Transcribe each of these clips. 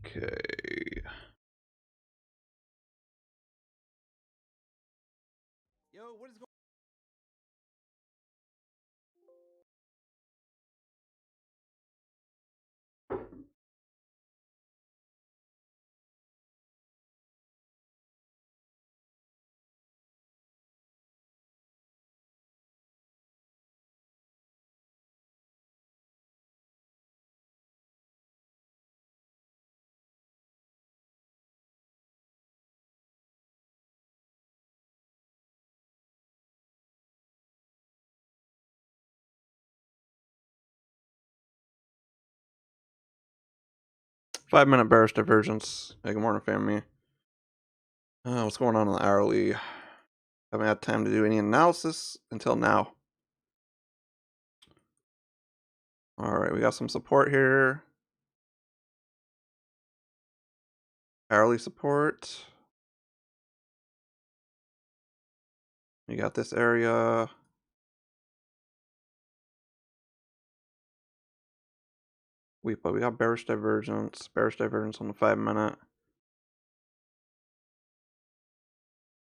Okay. Yo, what is going? 5-minute bearish divergence. Hey, good morning, family. What's going on in the hourly? Haven't had time to do any analysis until now. All right, we got some support here. Hourly support. We got this area. But we got bearish divergence. Bearish divergence on the 5-minute.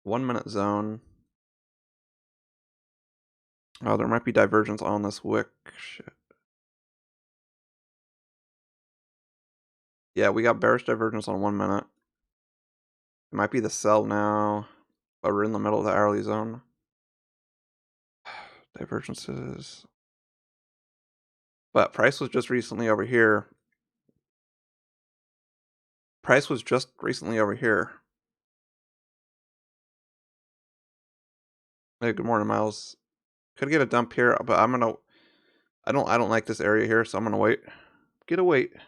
1-minute zone. Oh, there might be divergence on this wick. Shit. Yeah, we got bearish divergence on 1 minute. It might be the sell now, but we're in the middle of the hourly zone. Divergences. But price was just recently over here. Price was just recently over here. Hey, good morning, Miles. Could get a dump here, but I don't like this area here, so I'm gonna wait. Get a wait. This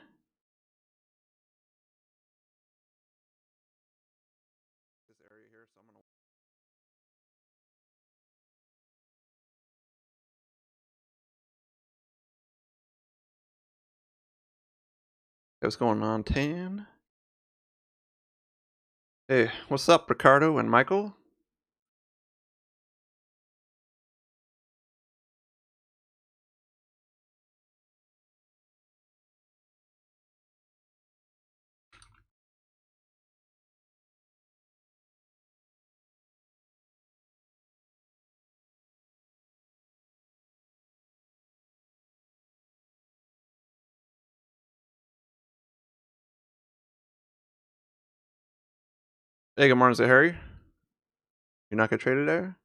area here, so I'm gonna. Hey, what's going on, Tan? Hey, what's up, Ricardo and Michael? Hey, good morning, is it Harry? You're not gonna trade it there?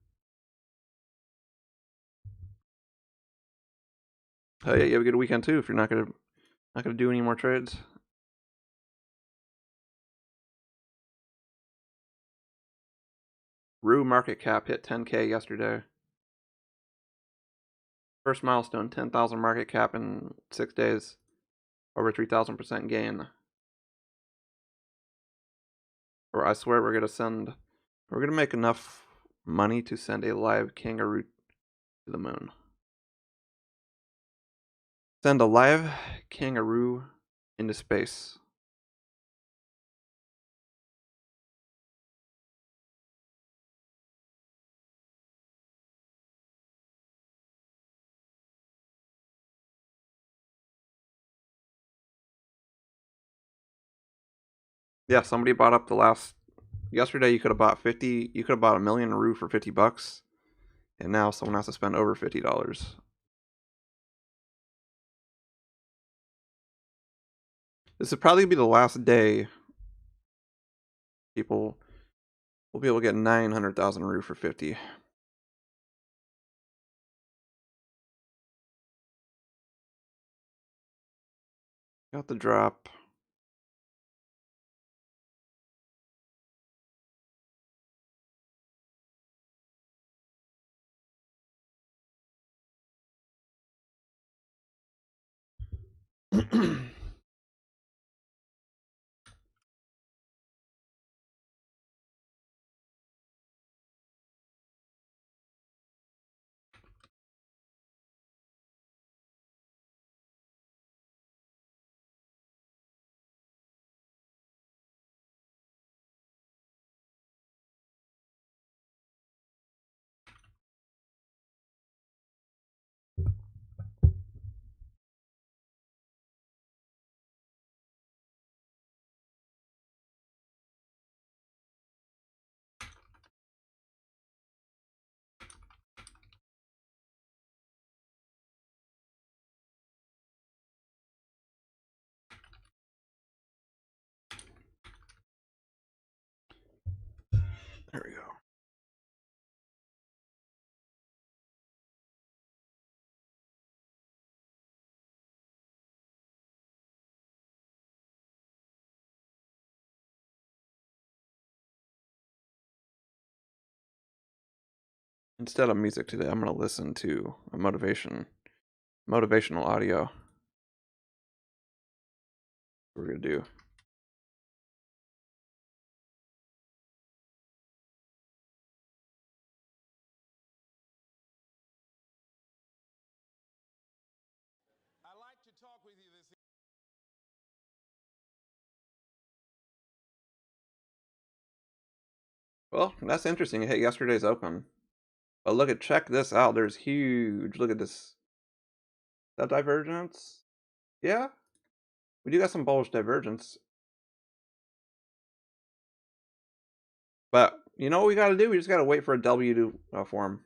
Oh yeah, you have a good weekend too. If you're not gonna do any more trades. Rue market cap hit 10K yesterday. First milestone, 10,000 market cap in 6 days. Over 3,000% gain. Or I swear we're gonna make enough money to send a live kangaroo to the moon. Send a live kangaroo into space. Yeah, somebody bought up yesterday you could have bought 50, you could have bought a million roo for $50, and now someone has to spend over $50. This would probably be the last day people will be able to get 900,000 roo for 50. Got the drop. There we go. Instead of music today, I'm going to listen to a motivational audio. What we're going to do. I'd like to talk with you this evening. Well, that's interesting. It hit yesterday's open. But look check this out. There's huge. Look at this. Is that divergence? Yeah. We do got some bullish divergence. But you know what we got to do? We just got to wait for a W to form.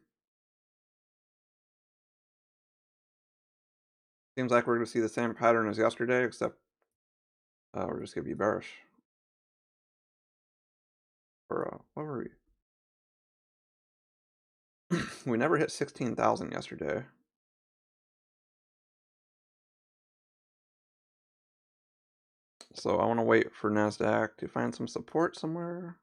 Seems like we're going to see the same pattern as yesterday, except we're just going to be bearish. Or what were we? We never hit 16,000 yesterday. So I want to wait for NASDAQ to find some support somewhere.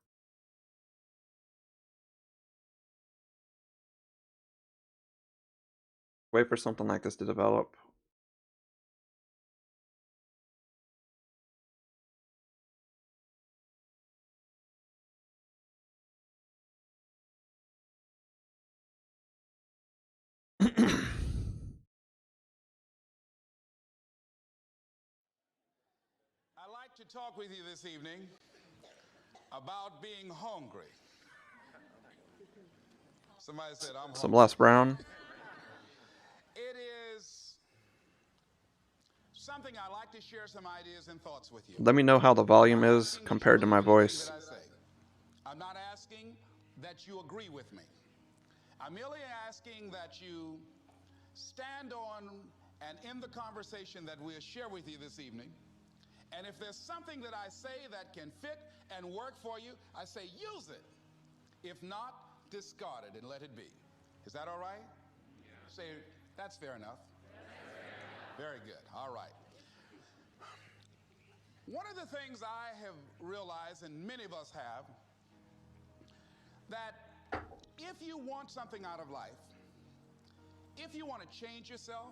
Wait for something like this to develop. I'd like to talk with you this evening about being hungry. Somebody said I'm hungry. Some less brown. It is something I like to share some ideas and thoughts with you. Let me know how the volume is compared to my voice. I'm not asking that you agree with me. I'm merely asking that you stand on and in the conversation that we'll share with you this evening. And if there's something that I say that can fit and work for you, I say use it. If not, discard it and let it be. Is that all right? Yeah. Say, that's fair enough. Very good. All right. One of the things I have realized, and many of us have, that if you want something out of life, if you want to change yourself,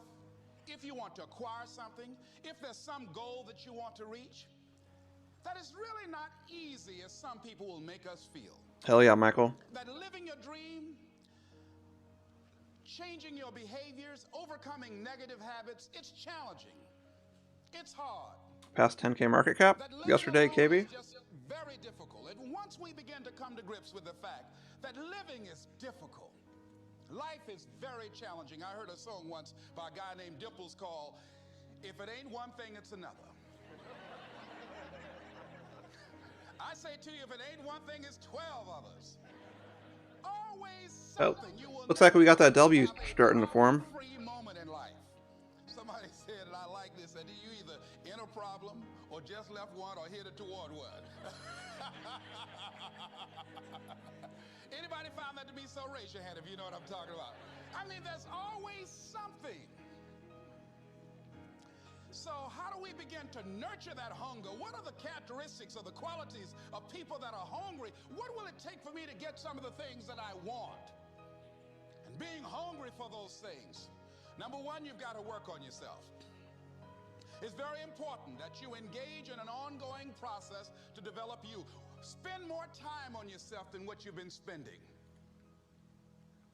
if you want to acquire something, if there's some goal that you want to reach, that is really not easy as some people will make us feel. Hell yeah, Michael. That living your dream, changing your behaviors, overcoming negative habits, it's challenging. It's hard. Past 10K market cap yesterday, KB. It's just very difficult. And once we begin to come to grips with the fact that living is difficult, life is very challenging. I heard a song once by a guy named Dimples called, "If it ain't one thing, it's another." I say to you, if it ain't one thing, it's 12 others. Always something. Looks like we got that W starting to form. Free moment in life. Somebody said, and I like this, that you either in a problem or just left one or headed toward one. Anybody found that to be so? Raise your hand if you know what I'm talking about. I mean, there's always something. So how do we begin to nurture that hunger? What are the characteristics or the qualities of people that are hungry? What will it take for me to get some of the things that I want? And being hungry for those things. Number one, you've got to work on yourself. It's very important that you engage in an ongoing process to develop you. Spend more time on yourself than what you've been spending.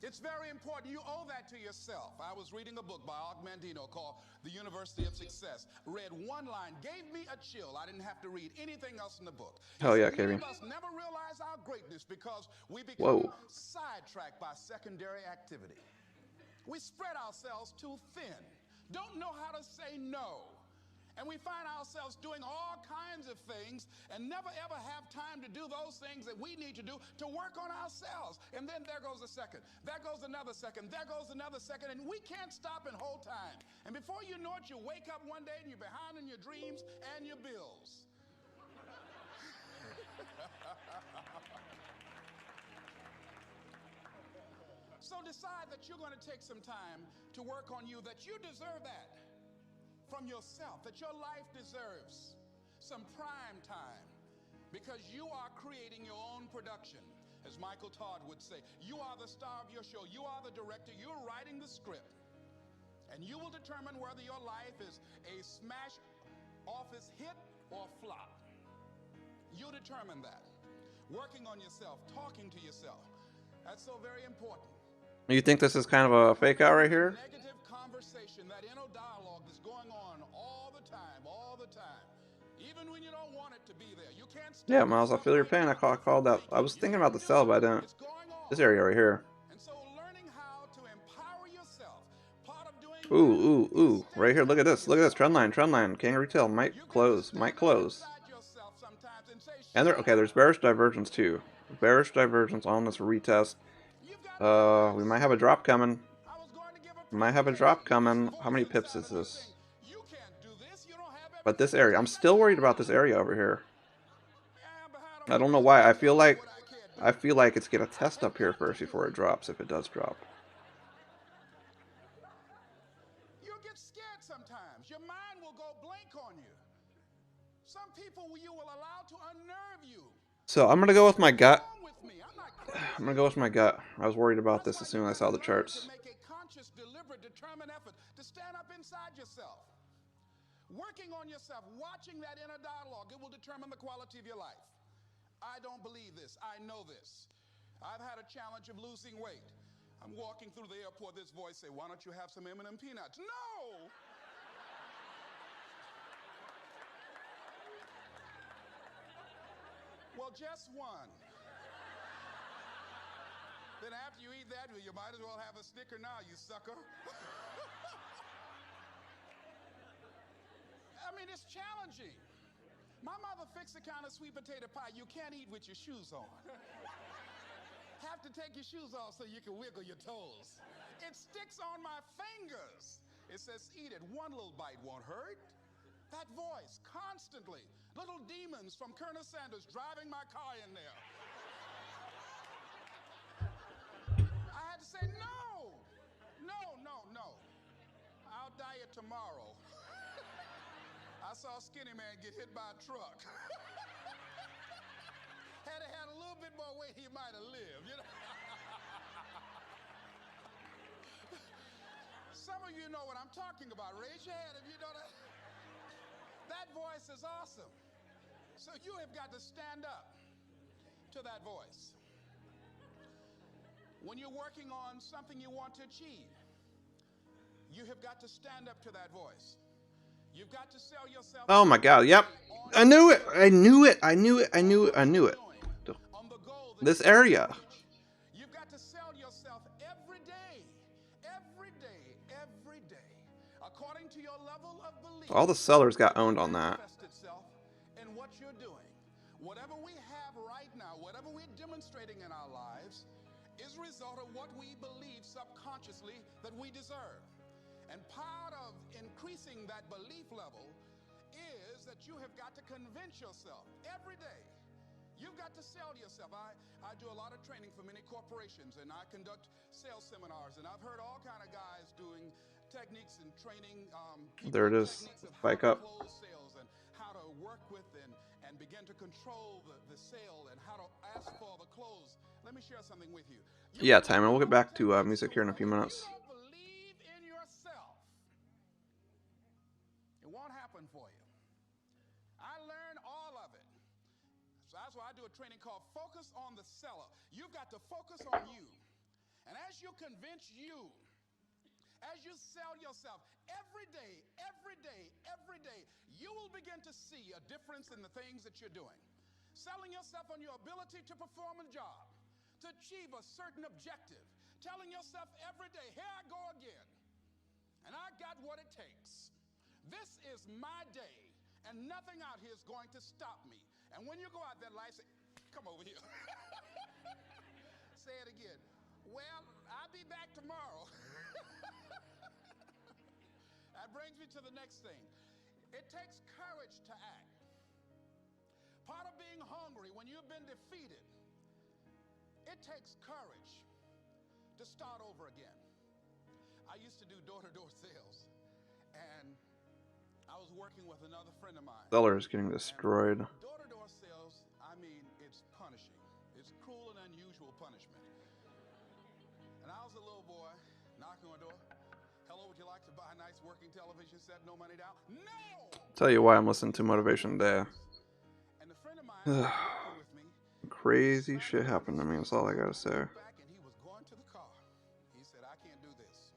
It's very important. You owe that to yourself. I was reading a book by Og Mandino called The University of Success. Read one line, gave me a chill. I didn't have to read anything else in the book. Hell yeah, Many KB. of us never realize our greatness because we become sidetracked by secondary activity. We spread ourselves too thin, don't know how to say no. And we find ourselves doing all kinds of things and never ever have time to do those things that we need to do to work on ourselves. And then there goes a second, there goes another second, there goes another second, and we can't stop and hold time. And before you know it, you wake up one day and you're behind in your dreams and your bills. So decide that you're going to take some time to work on you, that you deserve that from yourself, that your life deserves some prime time, because you are creating your own production. As Michael Todd would say, you are the star of your show. You are the director. You're writing the script. And you will determine whether your life is a smash office hit or flop. You determine that. Working on yourself, talking to yourself. That's so very important. You think this is kind of a fake out right here? Negative conversation, that inner dialogue that's going on all the time. Even when you don't want it to be there. You can't stop. Yeah, Miles, I feel your pain. I called that. I was thinking about the sell, but I didn't. It's going on. This area right here. And so learning how to empower yourself, part of doing Ooh. Right here. Look at this. Look at this. Trend line. Kangaroo Tail might close. And there's bearish divergence too. Bearish divergence on this retest. We might have a drop coming. How many pips is this? But this area, I'm still worried about this area over here. I don't know why. I feel like it's gonna test up here first before it drops, if it does drop. You'll get scared sometimes. Your mind will go blank on you. Some people you will allow to unnerve you. So I'm gonna go with my gut. I was worried about this as soon as I saw the charts. Make a conscious, deliberate, determined effort to stand up inside yourself. Working on yourself, watching that inner dialogue, it will determine the quality of your life. I don't believe this. I know this. I've had a challenge of losing weight. I'm walking through the airport, this voice say, why don't you have some M&M peanuts? No! Well, just one. Then after you eat that, you might as well have a Snicker now, you sucker. I mean, it's challenging. My mother fixed the kind of sweet potato pie you can't eat with your shoes on. Have to take your shoes off so you can wiggle your toes. It sticks on my fingers. It says, eat it. One little bite won't hurt. That voice, constantly. Little demons from Colonel Sanders driving my car in there. I had to say, no. I'll diet tomorrow. I saw a skinny man get hit by a truck. Had he had a little bit more weight, he might have lived, you know. Some of you know what I'm talking about. Raise your hand if you know that. That voice is awesome. So you have got to stand up to that voice. When you're working on something you want to achieve, you have got to stand up to that voice. You've got to sell yourself. Oh my God, yep. I knew it. This area. You've got to sell yourself every day. According to your level of belief. All the sellers got owned on that. In what you're doing. Whatever we have right now, whatever we're demonstrating in our lives, is a result of what we believe subconsciously that we deserve. And part of increasing that belief level is that you have got to convince yourself every day. You've got to sell yourself. I do a lot of training for many corporations, and I conduct sales seminars, and I've heard all kind of guys doing techniques and training. There it is. Spike up. Close sales and how to work with and begin to control the sale and how to ask for the close. Let me share something with you. Yeah, Timon. We'll get back to music here in a few minutes. Won't happen for you. I learned all of it. So that's why I do a training called Focus on the Seller. You've got to focus on you. And as you convince you, as you sell yourself every day, you will begin to see a difference in the things that you're doing. Selling yourself on your ability to perform a job, to achieve a certain objective. Telling yourself every day, here I go again. And I got what it takes. This is my day, and nothing out here is going to stop me. And when you go out there, life say, come over here. Say it again. Well, I'll be back tomorrow. That brings me to the next thing. It takes courage to act. Part of being hungry when you've been defeated, it takes courage to to start over again. I used to do door-to-door sales, and I was working with another friend of mine. Seller is getting destroyed. Door-to-door sales, I mean, it's punishing. It's cruel and unusual punishment. And I was a little boy knocking on a door. Hello, would you like to buy a nice working television set? No money down? No! Tell you why I'm listening to Motivation Day. And the friend of mine was working with me. Crazy shit happened to me. That's all I gotta say. Back and he was going to the car. He said, I can't do this.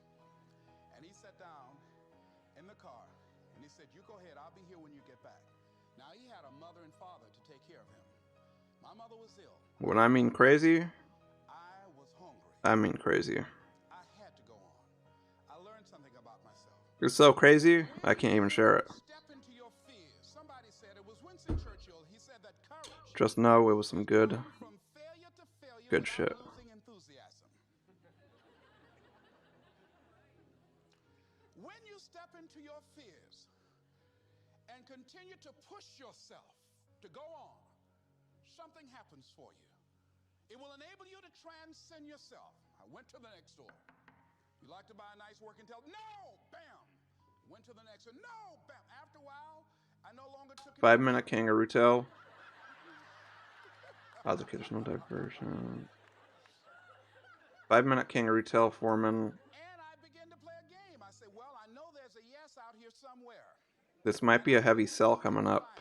And he sat down in the car and he said, you go ahead, I'll be here when you get back. Now he had a mother and father to take care of him. My mother was ill. When I mean crazy, I was hungry. I mean crazy. I had to go on. I learned something about myself. It's so crazy, I can't even share it. Step into your fears. Somebody said it was Winston Churchill. He said that courage Just know it was some good from failure to failure Good without shit. losing enthusiasm. When you step into your fears and continue to push yourself to go on, something happens for you. It will enable you to transcend yourself. I went to the next door. You like to buy a nice working television? No! Bam! Went to the next one. No! Bam! After a while, I no longer took it. 5-minute Kangaroo Tail. Educational diversion. 5-minute Kangaroo Tail foreman. And I began to play a game. I said, well, I know there's a yes out here somewhere. This might be a heavy sell coming up.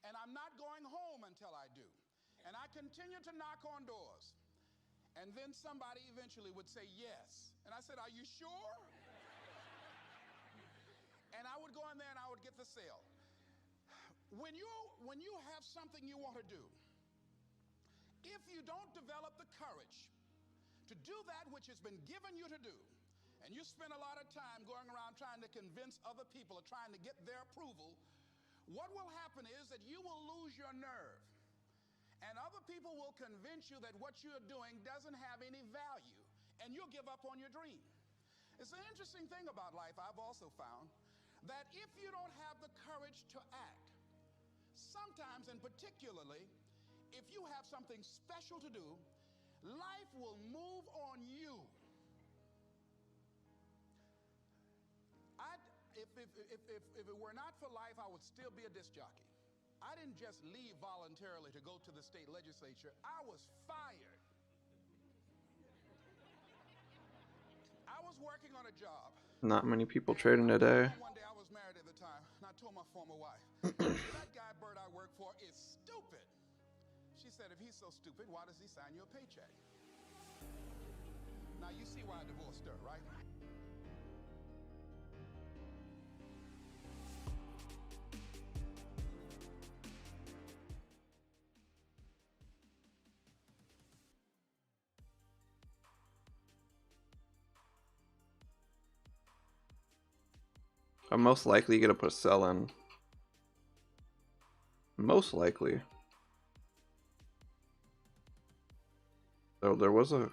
And I'm not going home until I do. And I continue to knock on doors. And then somebody eventually would say yes. And I said, are you sure? And I would go in there and I would get the sale. When you have something you want to do, if you don't develop the courage to do that which has been given you to do, and you spend a lot of time going around trying to convince other people or trying to get their approval, what will happen is that you will lose your nerve. And other people will convince you that what you're doing doesn't have any value, and you'll give up on your dream. It's an interesting thing about life I've also found, that if you don't have the courage to act, sometimes and particularly if you have something special to do, life will move on you. If it were not for life, I would still be a disc jockey. I didn't just leave voluntarily to go to the state legislature. I was fired. I was working on a job. Not many people trading today. One day I was married at the time, and I told my former wife, that guy Bert I work for is stupid. She said, if he's so stupid, why does he sign you a paycheck? Now you see why I divorced her, right? I'm most likely gonna put a sell in. Most likely. So there was a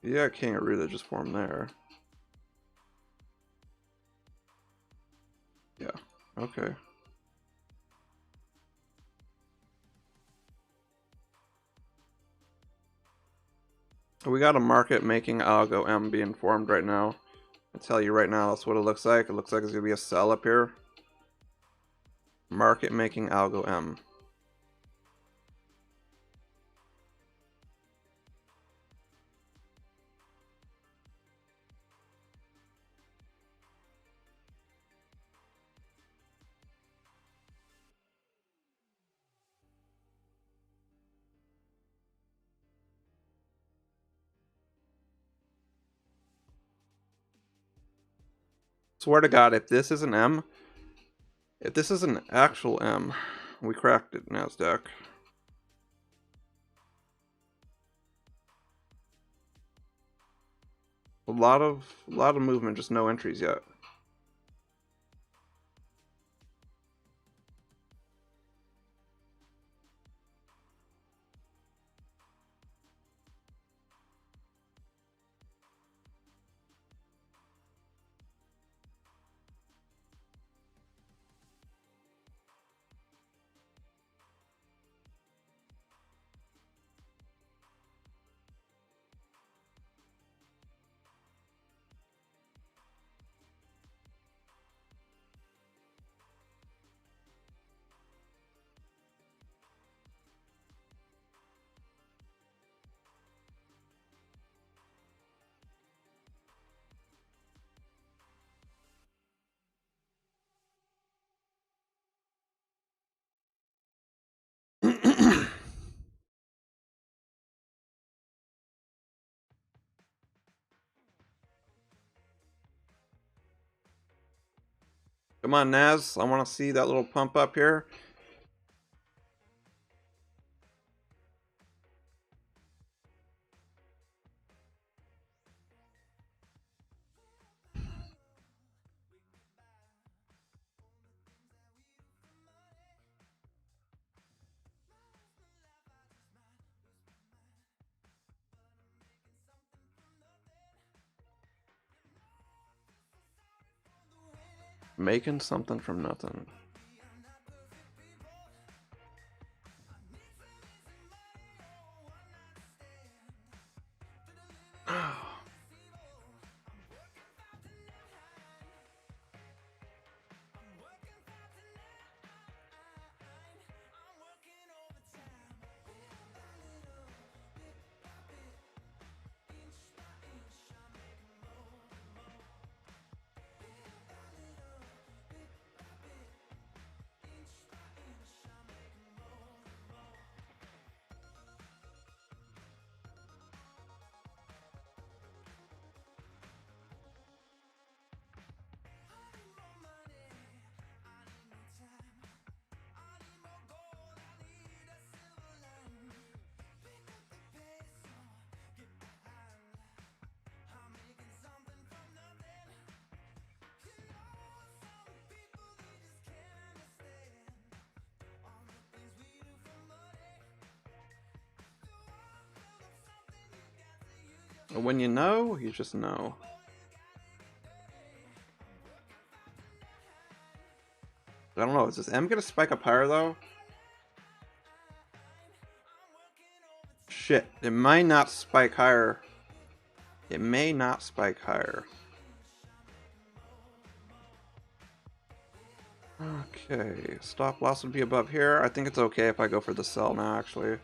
Kangaroo that just formed there. Yeah, okay. We got a market making algo M being formed right now. I tell you right now, that's what it looks like. It looks like it's gonna be a sell up here. Market making algo M. Swear to God, if this is an M, if this is an actual M, we cracked it, NASDAQ. A lot of movement, just no entries yet. Come on, Nas. I want to see that little pump up here. Making something from nothing. When you know, you just know. I don't know, is this M gonna spike up higher though? Shit, it might not spike higher. It may not spike higher. Okay, stop loss would be above here. I think it's okay if I go for the sell now, actually.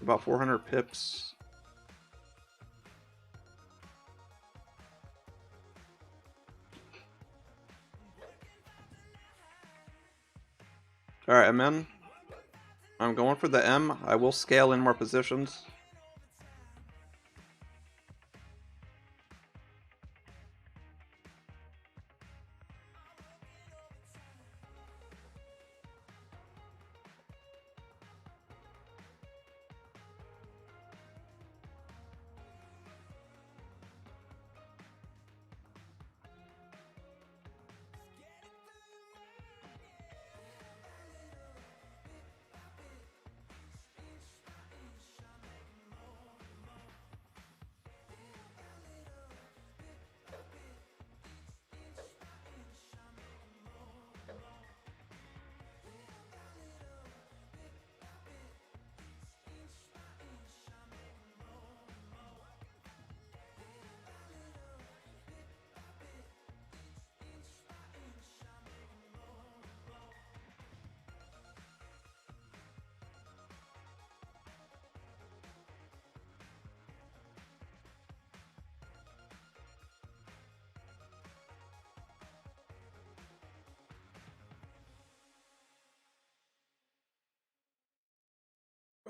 About 400 pips. Alright, I'm in. I'm going for the M. I will scale in more positions.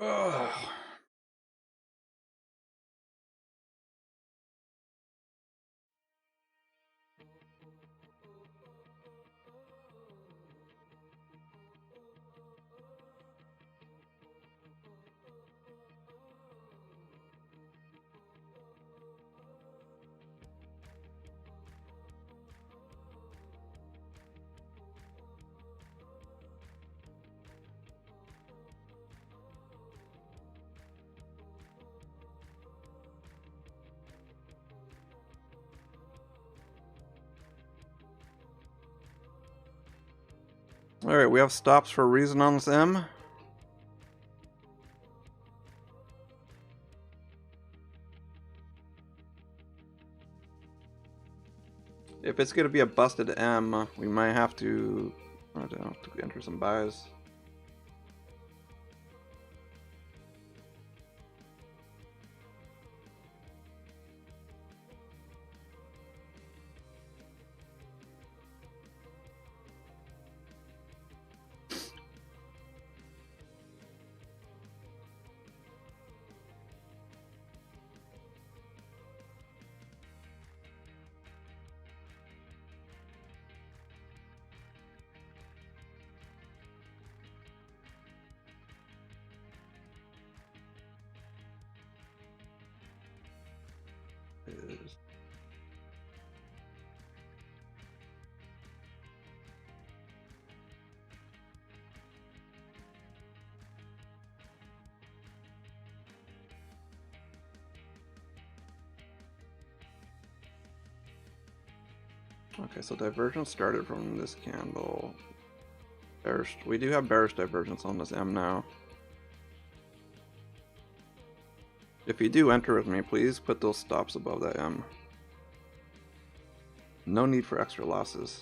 Ugh. Alright, we have stops for a reason on this M. If it's going to be a busted M, we might have to, I don't know, to enter some buys. Okay, so divergence started from this candle. Bearish. We do have bearish divergence on this M now. If you do enter with me, please put those stops above that M. No need for extra losses.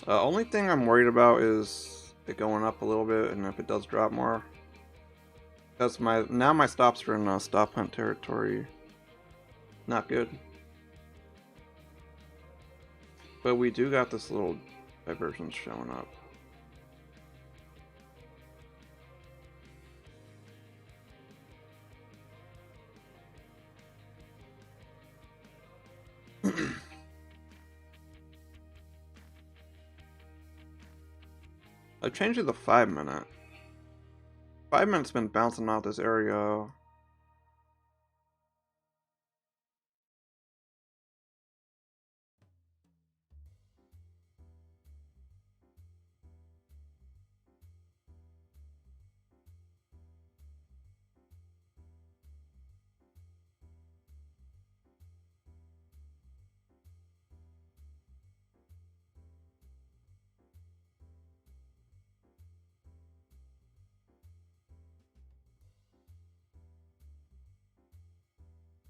Only thing I'm worried about is it going up a little bit, and if it does drop more. Because now my stops are in stop hunt territory. Not good. But we do got this little divergence showing up. I changed it to 5 minute. 5 minutes been bouncing out this area.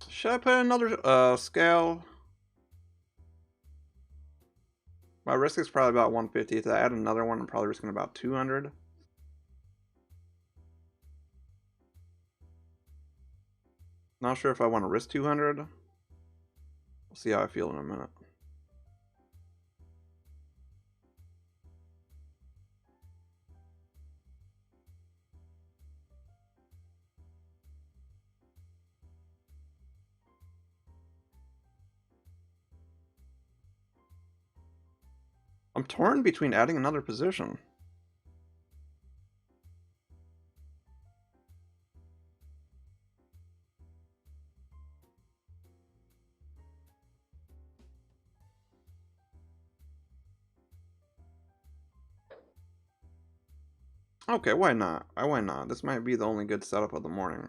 Should I put another scale? My risk is probably about 150. If I add another one, I'm probably risking about 200. Not sure if I want to risk 200. We'll see how I feel in a minute. I'm torn between adding another position. Okay, why not? Why not? This might be the only good setup of the morning.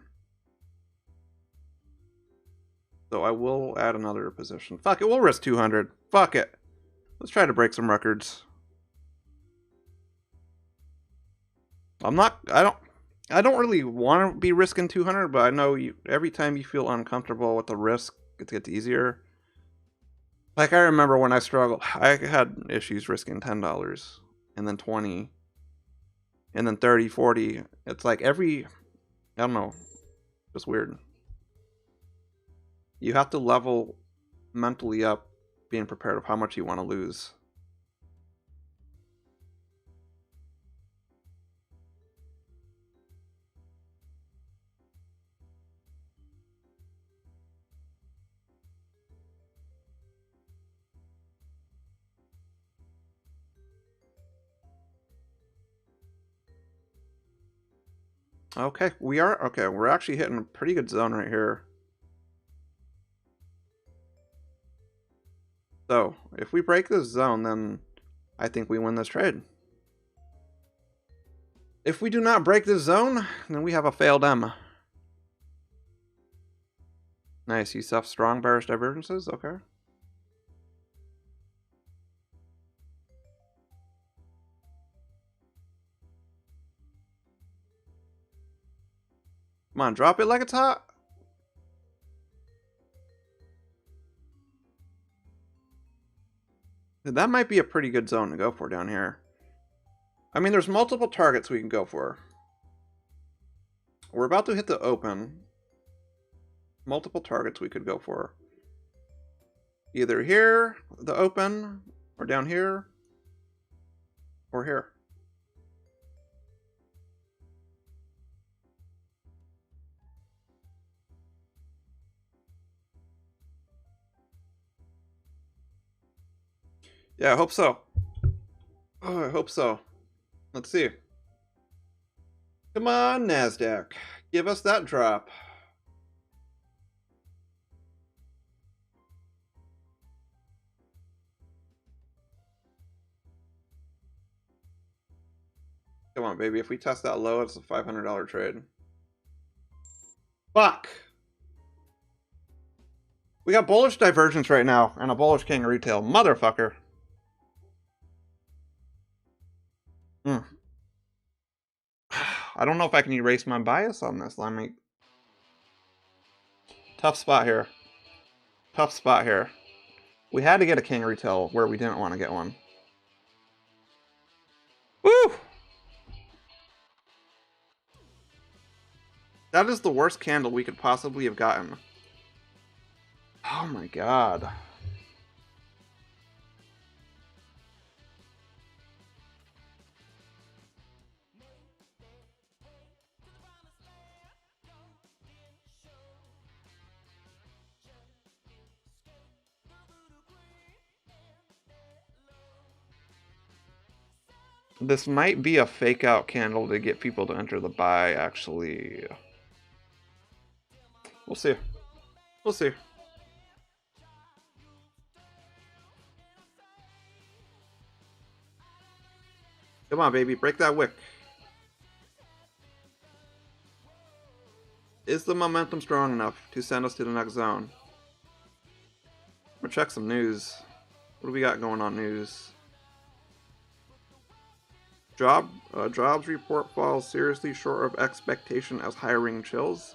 So I will add another position. Fuck it, we'll risk 200. Fuck it. Let's try to break some records. I don't really want to be risking 200, but I know every time you feel uncomfortable with the risk, it gets easier. Like I remember when I struggled, I had issues risking $10 and then 20 and then 30, 40. It's like I don't know, just weird. You have to level mentally up, being prepared of how much you want to lose. Okay, we're actually hitting a pretty good zone right here. So, if we break this zone, then I think we win this trade. If we do not break this zone, then we have a failed M. Nice, you have strong bearish divergences, okay. Come on, drop it like it's hot. That might be a pretty good zone to go for down here. I mean, there's multiple targets we can go for. We're about to hit the open. Multiple targets we could go for. Either here, the open, or down here, or here. Yeah, I hope so. Oh, I hope so. Let's see. Come on, NASDAQ. Give us that drop. Come on, baby. If we test that low, it's a $500 trade. Fuck! We got bullish divergence right now and a bullish Kangaroo Tail. Motherfucker. I don't know if I can erase my bias on this. Let me... Tough spot here. Tough spot here. We had to get a Kangaroo Tail where we didn't want to get one. Woo! That is the worst candle we could possibly have gotten. Oh my god. This might be a fake out candle to get people to enter the buy, actually. We'll see. We'll see. Come on, baby. Break that wick. Is the momentum strong enough to send us to the next zone? We'll check some news. What do we got going on news? Jobs report falls seriously short of expectation as hiring chills.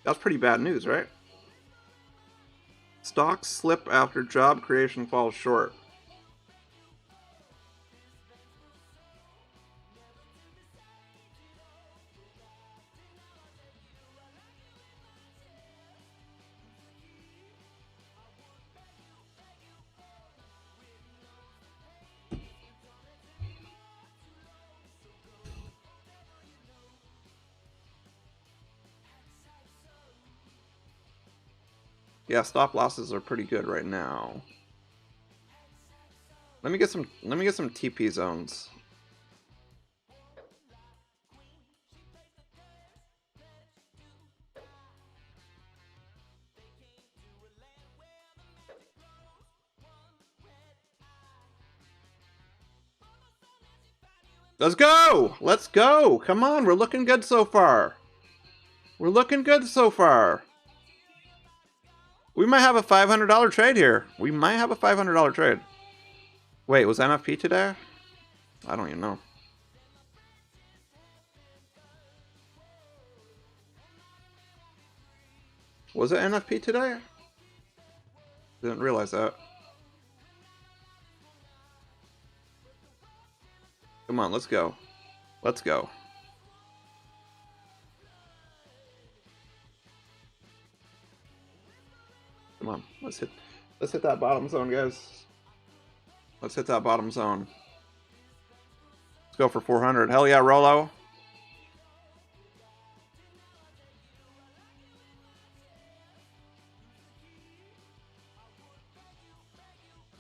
That's pretty bad news, right? Stocks slip after job creation falls short. Yeah, stop losses are pretty good right now. Let me get some TP zones. Let's go! Let's go! Come on, we're looking good so far. We're looking good so far. We might have a $500 trade here. We might have a $500 trade. Wait, was NFP today? I don't even know. Was it NFP today? Didn't realize that. Come on, let's go. Let's go. Come on, let's hit that bottom zone, guys. Let's hit that bottom zone. Let's go for 400. Hell yeah, Rolo.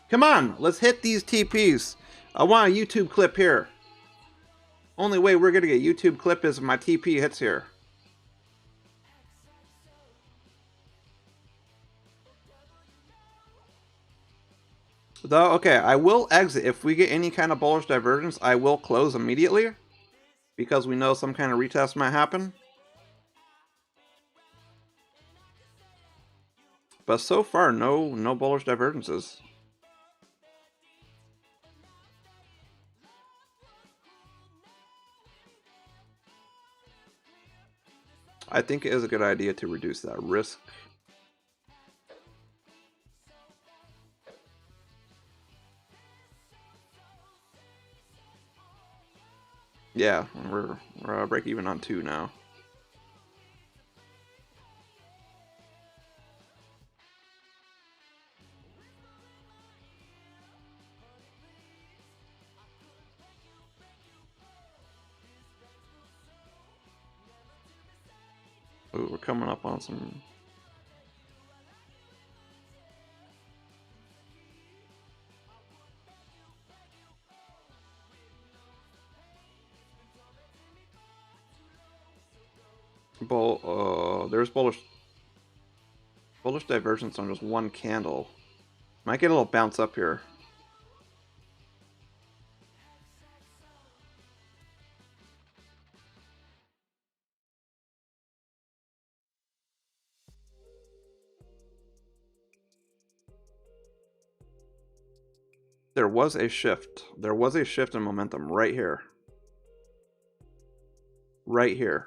Come on, let's hit these TPs. I want a YouTube clip here. Only way we're gonna get a YouTube clip is if my TP hits here. Though, okay, I will exit. If we get any kind of bullish divergence, I will close immediately. Because we know some kind of retest might happen. But so far, no bullish divergences. I think it is a good idea to reduce that risk. Yeah, we're break even on 2 now. Ooh, we're coming up on some... there's bullish divergence on just one candle. Might get a little bounce up here. There was a shift. There was a shift in momentum right here. Right here.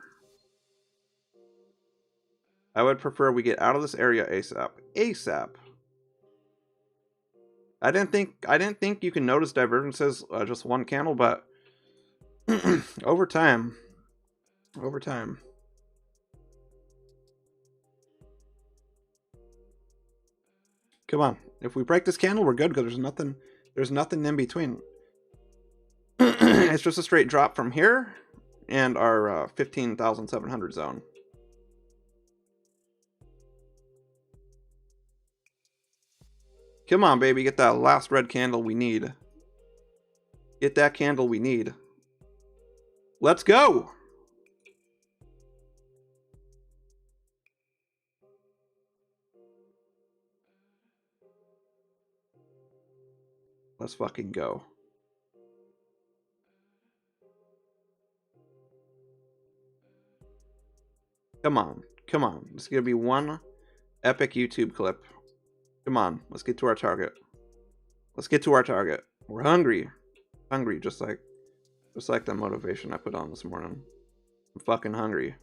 I would prefer we get out of this area ASAP. ASAP. I didn't think you can notice divergences just one candle, but over time. Come on. If we break this candle, we're good because there's nothing in between. It's just a straight drop from here and our 15,700 zone. Come on, baby, get that last red candle we need. Get that candle we need. Let's go! Let's fucking go. Come on. Come on. This is going to be one epic YouTube clip. Come on. Let's get to our target. Let's get to our target. We're hungry. Hungry, just like that motivation I put on this morning. I'm fucking hungry.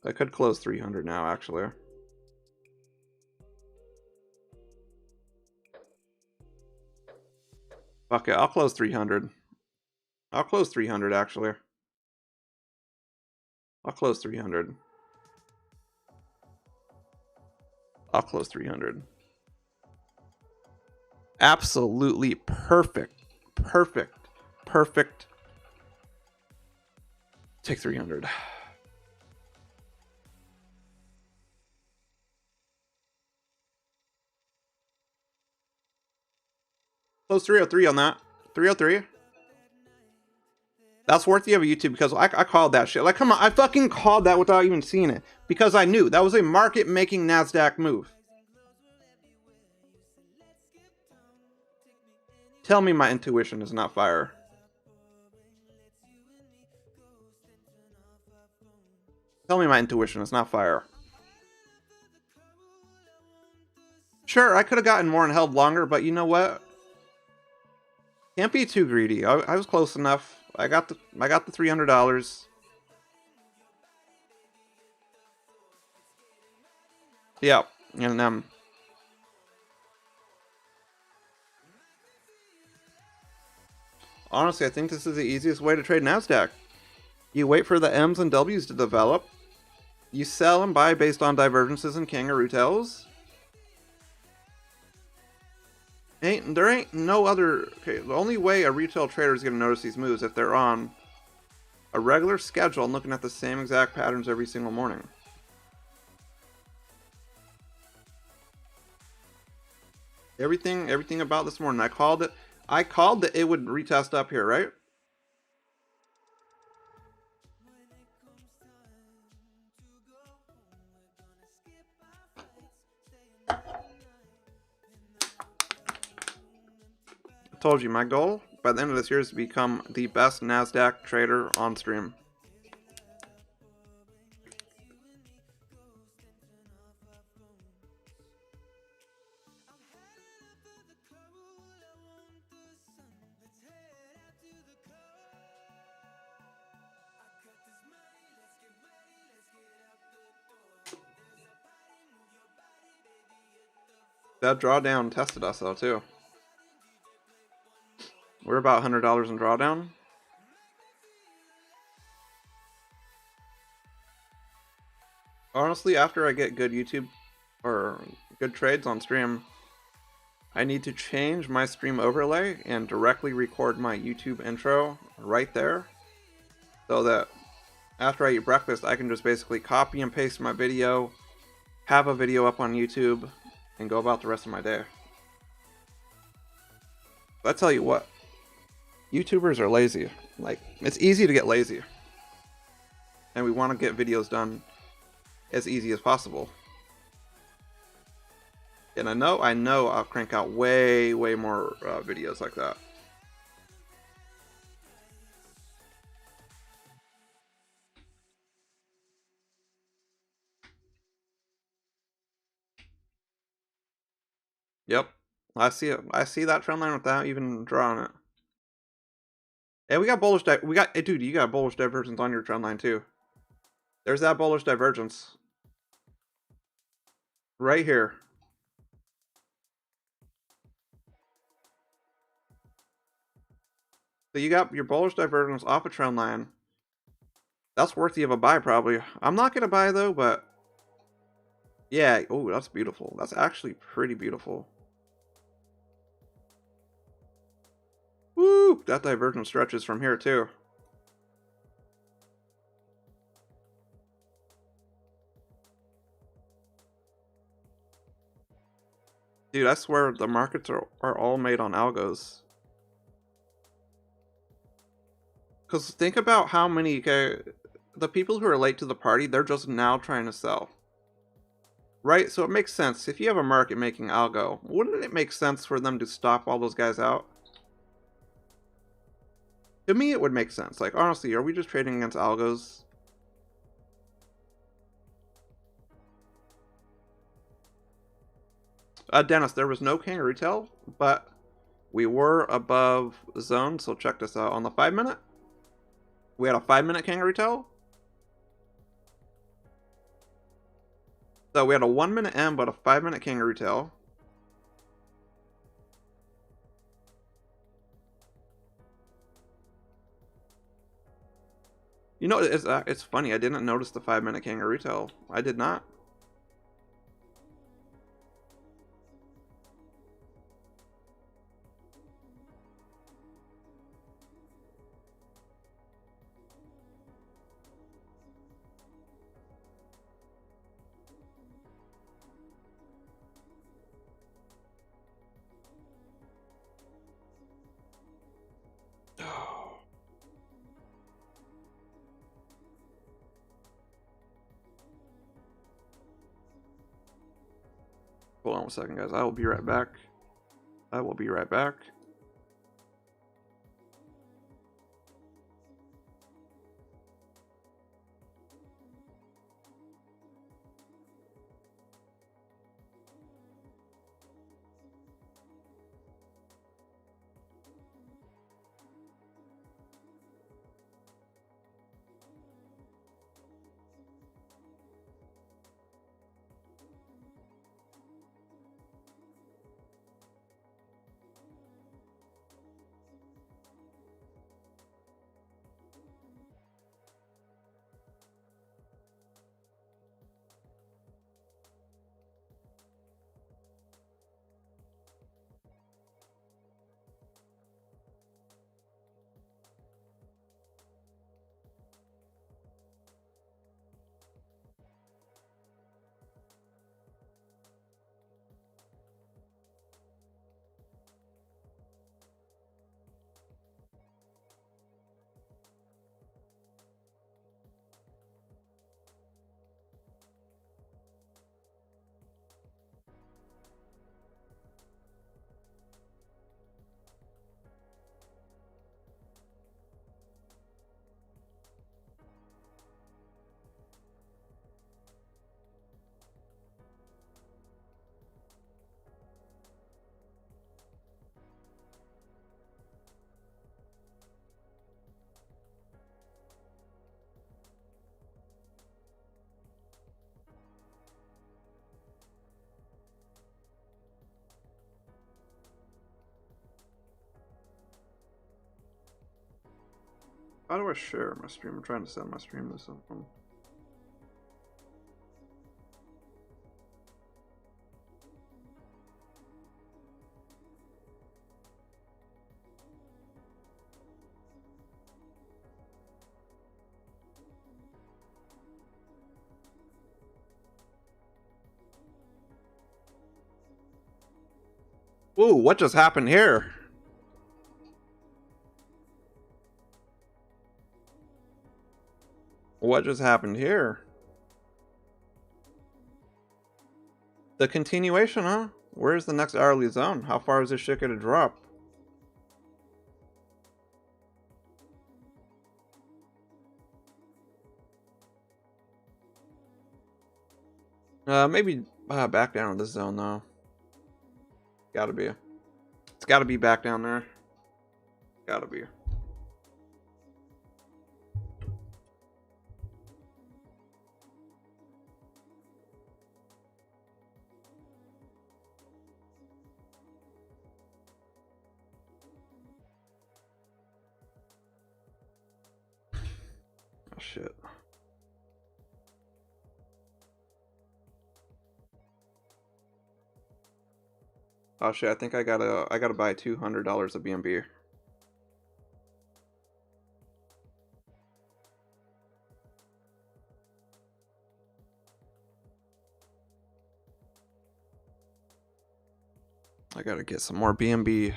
I could close 300 now, actually. Fuck it, I'll close 300. I'll close 300, actually. I'll close 300. I'll close 300. Absolutely perfect. Perfect. Perfect. Take 300. Close 303 on that. 303. That's worthy of a YouTube because I called that shit. Like, come on, I fucking called that without even seeing it. Because I knew that was a market-making NASDAQ move. Tell me my intuition is not fire. Tell me my intuition is not fire. Sure, I could have gotten more and held longer, but you know what? Can't be too greedy. I was close enough. I got the $300. Yeah, and honestly, I think this is the easiest way to trade NASDAQ. You wait for the M's and W's to develop. You sell and buy based on divergences and Kangaroo Tails. There ain't no other... Okay, the only way a retail trader is going to notice these moves if they're on a regular schedule and looking at the same exact patterns every single morning. Everything about this morning. I called that it would retest up here, right? I told you, my goal by the end of this year is to become the best NASDAQ trader on stream. That drawdown tested us though too. We're about $100 in drawdown. Honestly, after I get good YouTube or good trades on stream, I need to change my stream overlay and directly record my YouTube intro right there, so that after I eat breakfast, I can just basically copy and paste my video, have a video up on YouTube, and go about the rest of my day. But I tell you what, YouTubers are lazy. Like, it's easy to get lazy. And we want to get videos done as easy as possible. And I know I'll crank out way more videos like that. Yep. I see it. I see that trend line without even drawing it. And we got bullish. Hey, dude, you got bullish divergence on your trend line too. There's that bullish divergence right here. So you got your bullish divergence off a trend line. That's worthy of a buy, probably. I'm not gonna buy though, but yeah. Oh, that's beautiful. That's actually pretty beautiful. Woo! That divergence stretches from here too. Dude, I swear the markets are all made on algos. Because think about how many, the people who are late to the party, they're just now trying to sell. Right? So it makes sense. If you have a market making algo, wouldn't it make sense for them to stop all those guys out? To me, it would make sense. Like, honestly, are we just trading against algos? Dennis, there was no Kangaroo Tail, but we were above zone, so check this out. On the 5-minute, we had a 5-minute Kangaroo Tail. So we had a 1-minute M, but a 5-minute Kangaroo Tail. You know, it's funny. I didn't notice the 5-minute Kangaroo Tail. I did not. Hold on a second, guys. I will be right back. I will be right back. How do I share my stream? I'm trying to send my stream to someone. Ooh, what just happened here? What just happened here? The continuation, huh? Where's the next hourly zone? How far is this shit gonna drop? Maybe back down to this zone though. Gotta be. It's gotta be back down there. Gotta be. Oh shit. Oh shit, I think I gotta buy $200 of BNB. I gotta get some more BNB.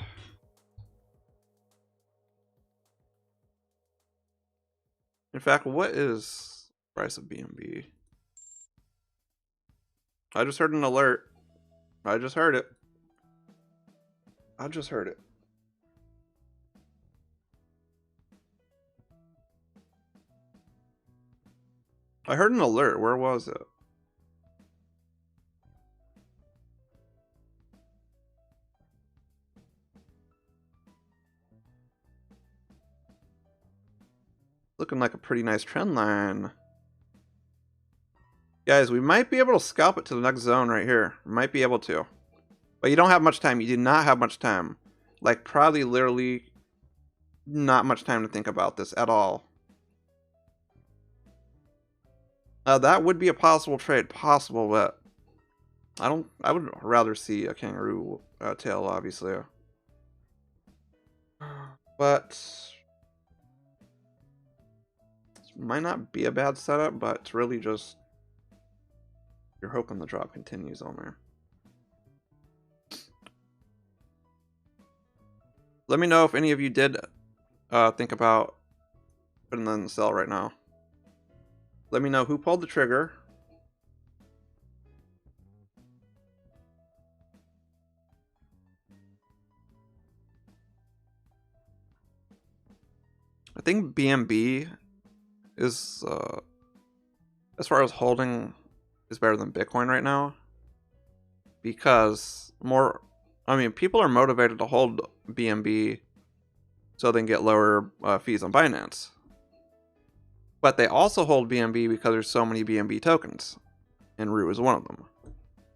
In fact, what is the price of BNB? I just heard an alert. I just heard it. I just heard it. I heard an alert. Where was it? Looking like a pretty nice trend line. Guys, we might be able to scalp it to the next zone right here. Might be able to. But you don't have much time. You do not have much time. Like, probably literally not much time to think about this at all. That would be a possible trade. Possible, but I would rather see a Kangaroo Tail, obviously. But might not be a bad setup, but it's really just you're hoping the drop continues on there. Let me know if any of you did think about putting them in the sell right now. Let me know who pulled the trigger. I think BNB is, as far as holding, is better than Bitcoin right now. Because people are motivated to hold BNB so they can get lower fees on Binance. But they also hold BNB because there's so many BNB tokens. And Rue is one of them.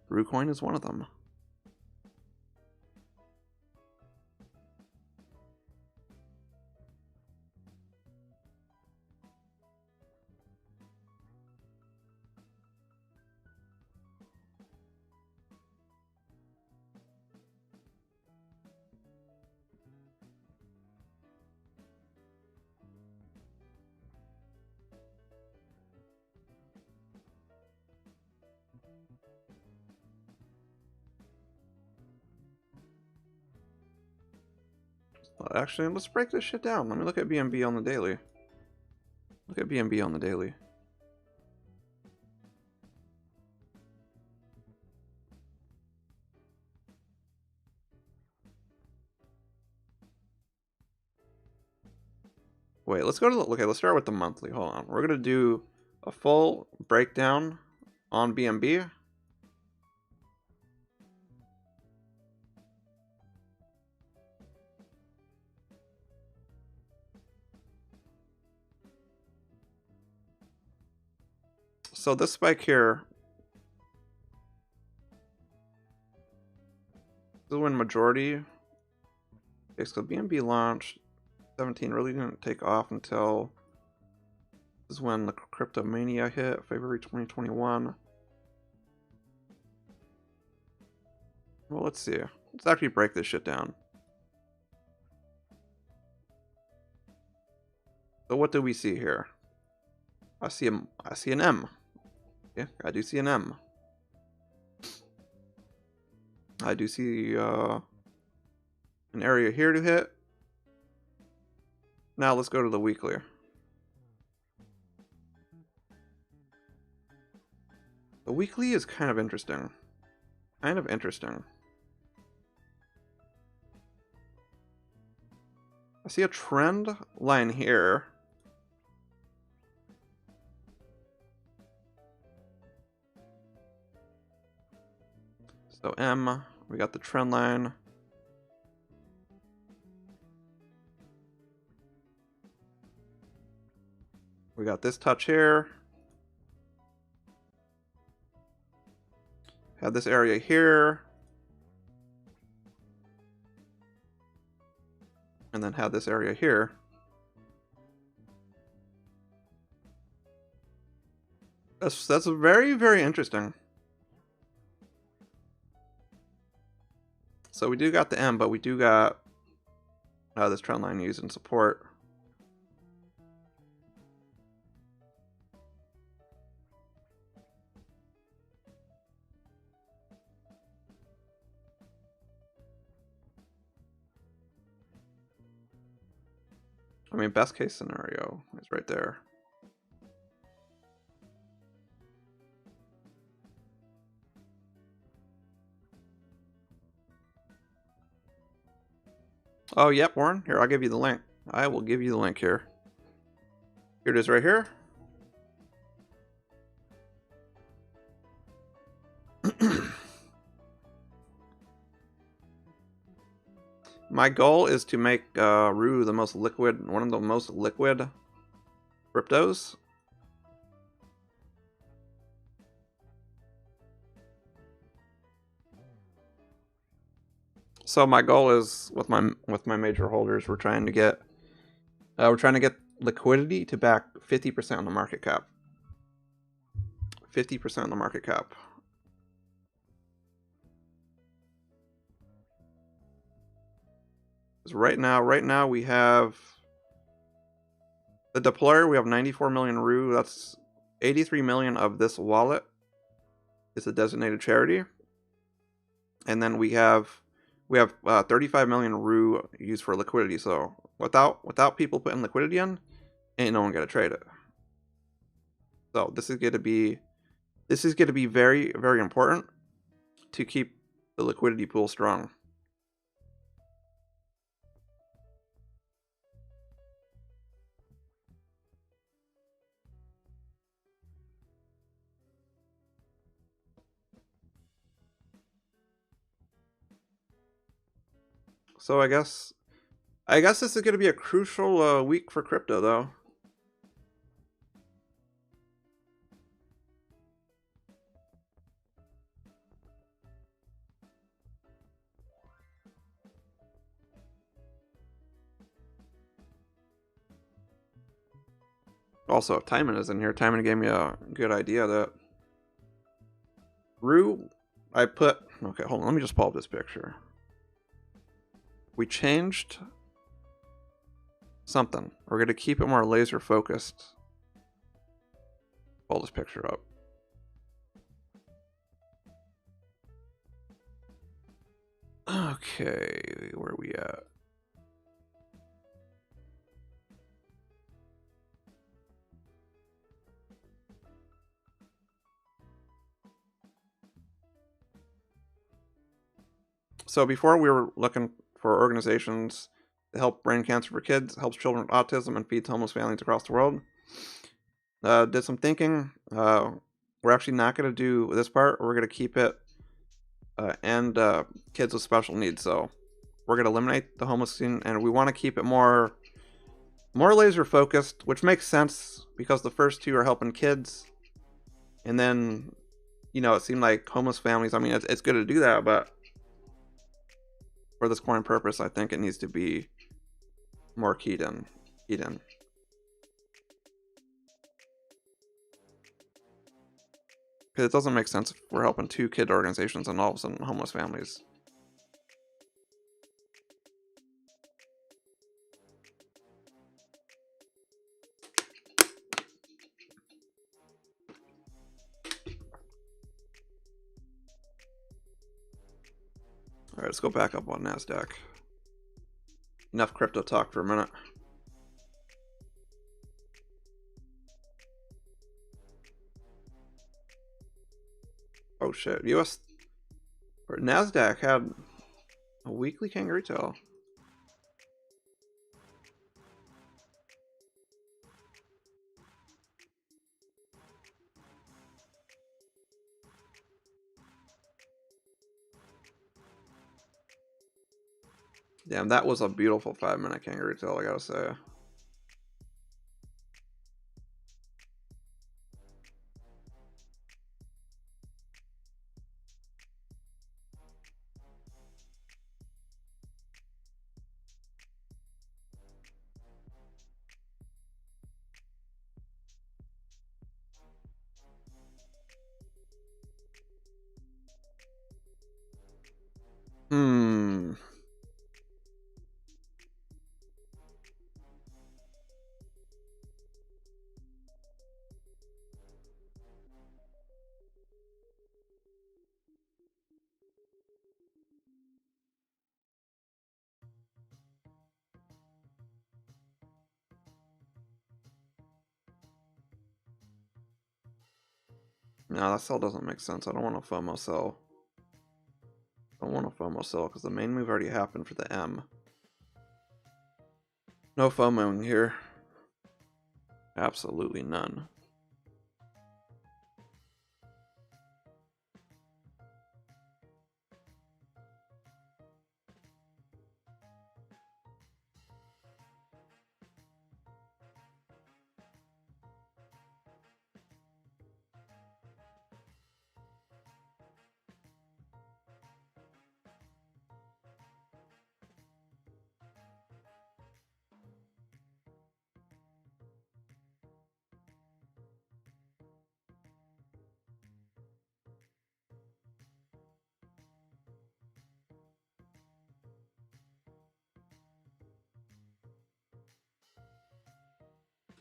RueCoin is one of them. Actually, let's break this shit down. Let me look at BNB on the daily. Look at BNB on the daily. Wait, let's go to the, okay, let's start with the monthly. Hold on. We're going to do a full breakdown on BNB. So this spike here, this is when majority, okay, so BNB launched, 17 really didn't take off until, this is when the crypto mania hit, February 2021. Well, let's see. Let's actually break this shit down. So what do we see here? I see an M. Yeah, I do see an M. I do see an area here to hit. Now let's go to the weekly. The weekly is kind of interesting. Kind of interesting. I see a trend line here. So M, We got the trend line. We got this touch here. Have this area here. And then have this area here. That's very, very interesting. So we do got the M, but we do got this trend line used in support. I mean, best case scenario is right there. Oh, yep, Warren. Here, I'll give you the link. I will give you the link here. Here it is right here. My goal is to make Rue the most liquid, one of the most liquid cryptos. So my goal is with my major holders, we're trying to get liquidity to back 50% on the market cap. 50% on the market cap. Right now we have the deployer. We have 94 million Rue. That's 83 million of this wallet is a designated charity, and then we have 35 million Rue used for liquidity. So without people putting liquidity in, ain't no one gonna trade it. So this is gonna be very, very important to keep the liquidity pool strong. So I guess this is gonna be a crucial week for crypto, though. Also, if Timon is in here, Timon gave me a good idea that Rue, okay, hold on, let me just pull up this picture. We changed something. We're going to keep it more laser focused. Pull this picture up. Okay, where are we at? So before we were looking for organizations to help brain cancer for kids, helps children with autism, and feeds homeless families across the world. Did some thinking. We're actually not going to do this part. We're going to keep it and kids with special needs. So we're going to eliminate the homeless scene, and we want to keep it more laser focused, which makes sense because the first two are helping kids, and then it seemed like homeless families. I mean, it's good to do that, but for this coin purpose, I think it needs to be more keyed in. Because it doesn't make sense if we're helping two kid organizations and all of a sudden homeless families. All right, let's go back up on NASDAQ. Enough crypto talk for a minute. Oh shit, NASDAQ had a weekly Kangaroo Tail. Damn, that was a beautiful 5-minute Kangaroo Tail, I gotta say. Hmm. No, that sell doesn't make sense. I don't want to FOMO sell. I don't want to FOMO sell because the main move already happened for the M. No FOMOing here. Absolutely none.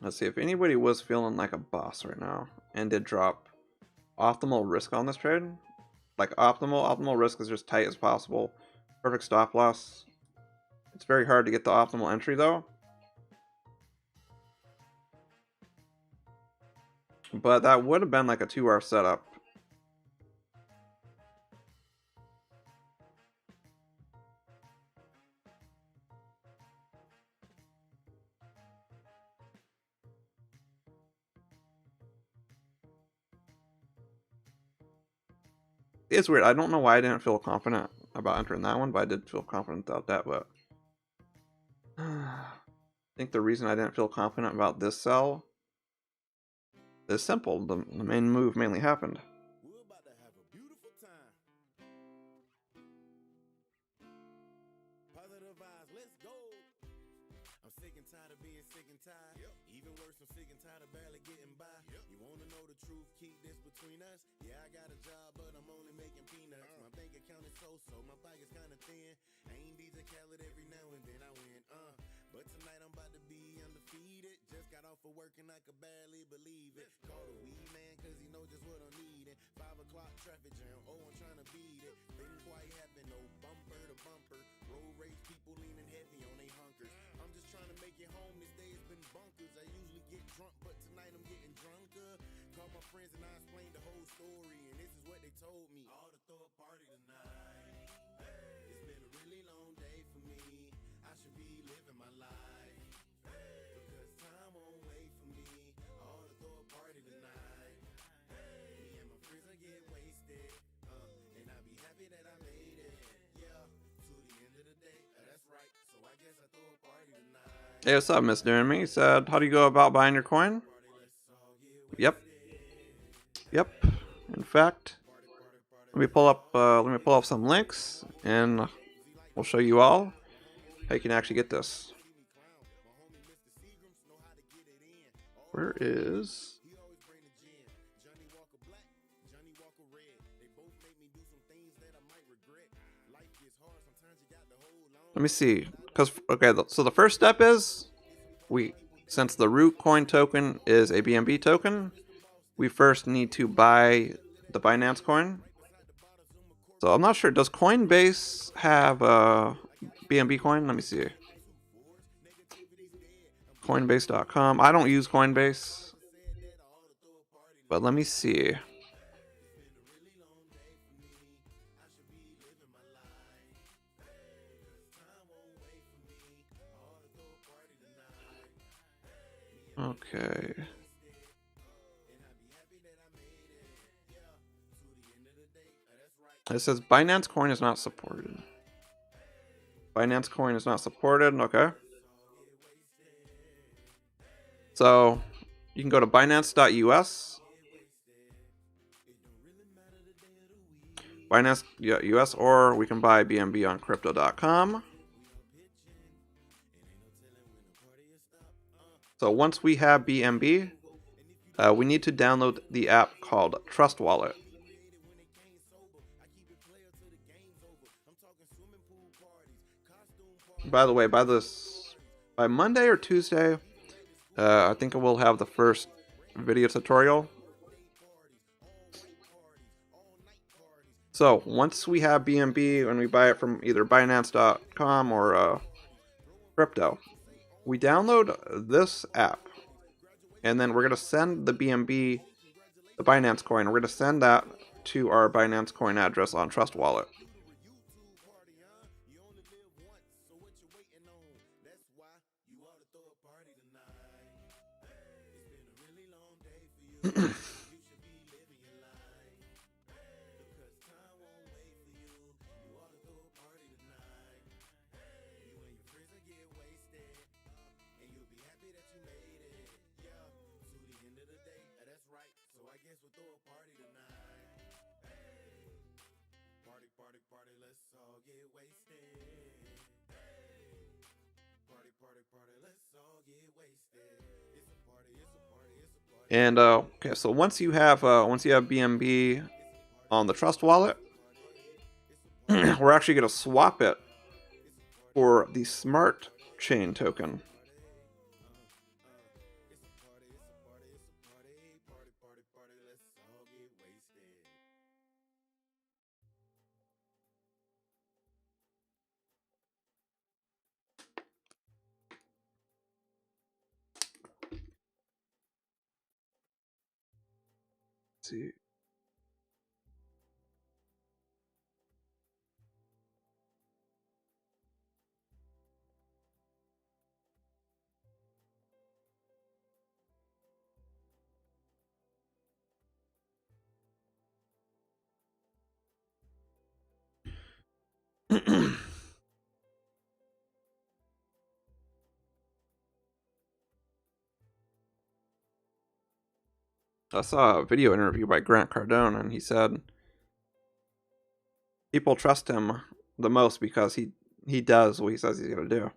Let's see, if anybody was feeling like a boss right now and did drop optimal risk on this trade, like optimal risk is just tight as possible. Perfect stop loss. It's very hard to get the optimal entry though. But that would have been like a 2-hour setup. It's weird. I don't know why I didn't feel confident about entering that one, but I did feel confident about that. But I think the reason I didn't feel confident about this sell is simple. The main move mainly happened. We're about to have a beautiful time. Positive vibes, let's go. I'm sick and tired of being sick and tired. Yep. Even worse, I'm sick and tired of barely getting by. Yep. You wanna know the truth? Keep this between us. Yeah, I got a job, but I'm only making peanuts. My bank account is so, my pocket's kinda thin. I ain't DJ Khaled every now and then I win. But tonight I'm about to be undefeated. Just got off of work and I could barely believe it. Call the weed man, cause he know just what I'm needing. 5 o'clock traffic jam, oh I'm trying to beat it. Didn't quite happen, no bumper to bumper. Road rage people leaning heavy on they hunkers. I'm just trying to make it home, this day's been bunkers. I usually get drunk, but tonight I'm getting drunker. Called my friends and I explained the whole story, and this is what they told me. All to throw a party tonight. Hey. It's been a really long day for me. I should be living my life. Hey. Because time won't wait for me. All to throw a party tonight. Hey. Me and my friends will get wasted. And I'll be happy that I made it. Yeah, to the end of the day. That's right. So I guess I throw a party tonight. Hey, what's up, Miss Jeremy? He said, how do you go about buying your coin? Yep. In fact, let me pull up some links, and we'll show you all how you can actually get this. Where is? Let me see, because okay, so the first step is since the root coin token is a BNB token, we first need to buy the Binance coin. So I'm not sure. Does Coinbase have a BNB coin? Let me see. Coinbase.com. I don't use Coinbase, but let me see. Okay. It says Binance coin is not supported. Binance coin is not supported. Okay. So you can go to Binance.us, Binance US, or we can buy BNB on Crypto.com. So once we have BNB, we need to download the app called Trust Wallet. By the way, by Monday or Tuesday, I think I will have the first video tutorial. So once we have BNB and we buy it from either Binance.com or Crypto, we download this app, and then we're going to send the BNB, the Binance coin, we're going to send that to our Binance coin address on Trust Wallet. And okay, so once you have BNB on the Trust Wallet, we're actually going to swap it for the Smart Chain token. Let's see. I saw a video interview by Grant Cardone, and he said people trust him the most because he does what he says he's going to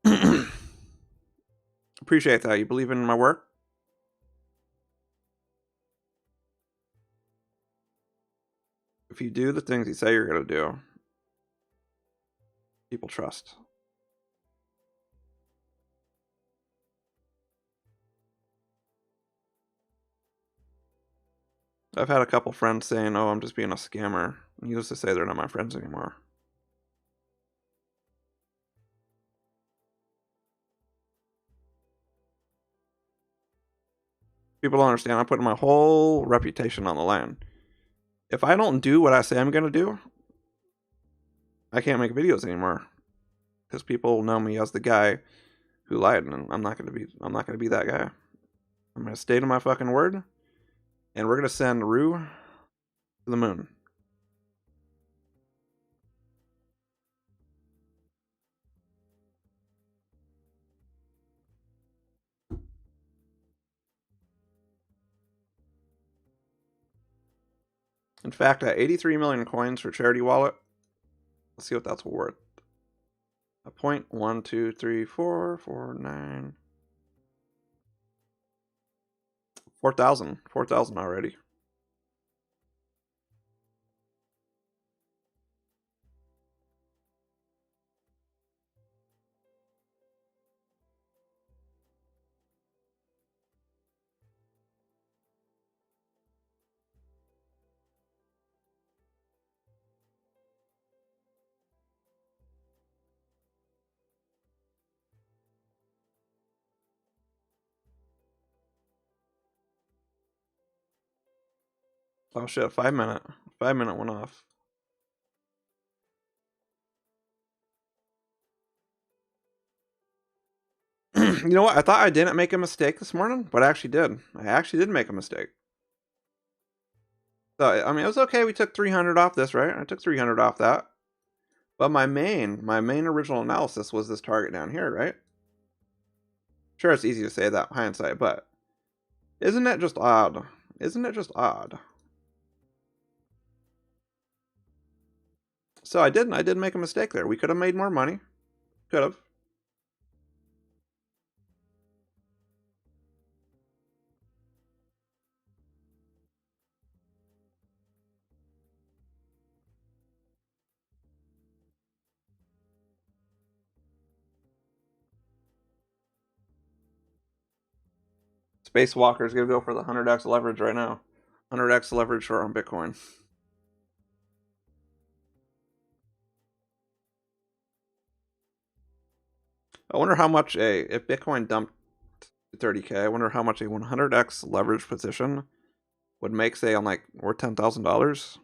do. Appreciate that. You believe in my work? If you do the things you say you're going to do, people trust. I've had a couple friends saying, "Oh, I'm just being a scammer." Needless to say, they're not my friends anymore. People don't understand. I'm putting my whole reputation on the line. If I don't do what I say I'm gonna do, I can't make videos anymore, because people know me as the guy who lied, and I'm not gonna be that guy. I'm gonna stay to my fucking word, and we're gonna send Rue to the moon. In fact, at 83 million coins for charity wallet, let's see what that's worth. A 0.1234449 4,000 already. Oh shit, 5 minute. 5 minute went off. You know what? I thought I didn't make a mistake this morning, but I actually did. I actually did make a mistake. So, I mean, it was okay. We took 300 off this, right? I took 300 off that. But my main original analysis was this target down here, right? Sure, it's easy to say that hindsight, but isn't it just odd? Isn't it just odd? So I did make a mistake there. We could have made more money. Could have. Spacewalker's gonna go for the 100x leverage right now. 100x leverage short on Bitcoin. I wonder how much if Bitcoin dumped to 30K, I wonder how much a 100x leverage position would make, say, on like worth $10,000.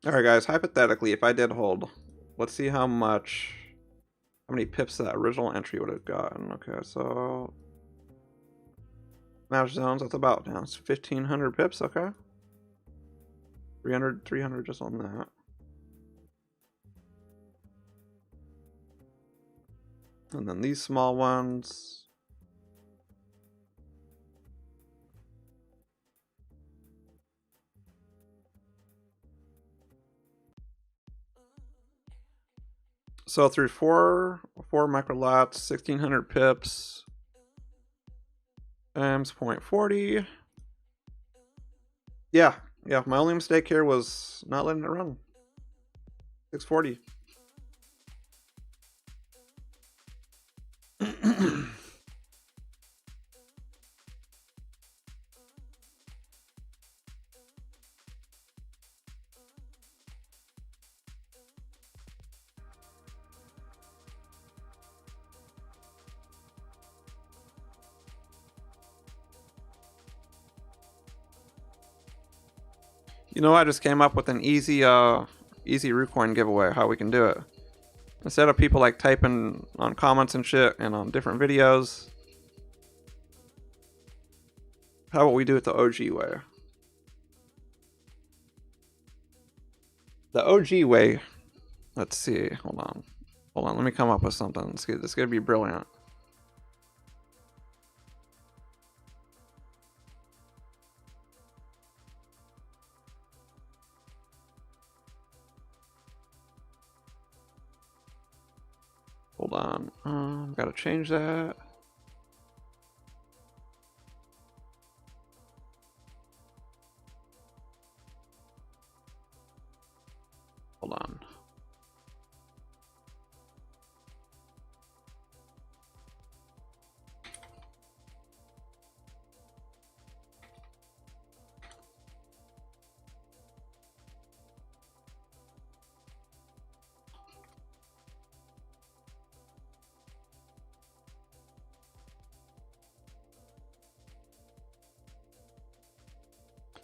Alright guys, hypothetically, if I did hold, let's see how many pips that original entry would have gotten. Okay, so match zones, that's about, now it's 1,500 pips, okay. 300 just on that. And then these small ones. So through four microlots, 1,600 pips. Times 0.40. Yeah, my only mistake here was not letting it run. 640. You know, I just came up with an easy Rucoin giveaway, how we can do it. Instead of people like typing on comments and shit and on different videos, how about we do it the OG way? The OG way, let's see, hold on, let me come up with something. This is gonna be brilliant. Hold on, gotta change that. Hold on.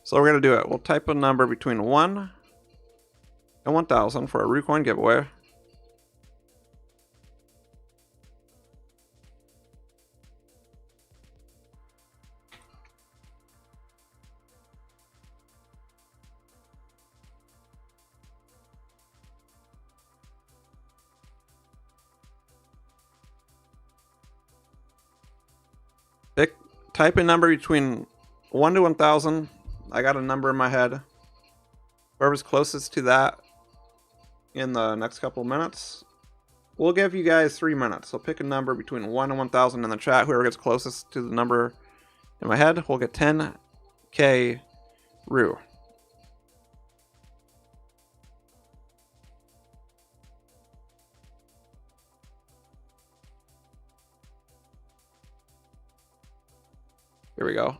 So we're going to do it. We'll type a number between 1 and 1,000 for a Rucoin giveaway. Type a number between 1 to 1,000. I got a number in my head. Whoever's closest to that in the next couple of minutes We'll give you guys 3 minutes. So pick a number between 1 and 1,000 in the chat. Whoever gets closest to the number in my head will get 10K Roo. Here we go.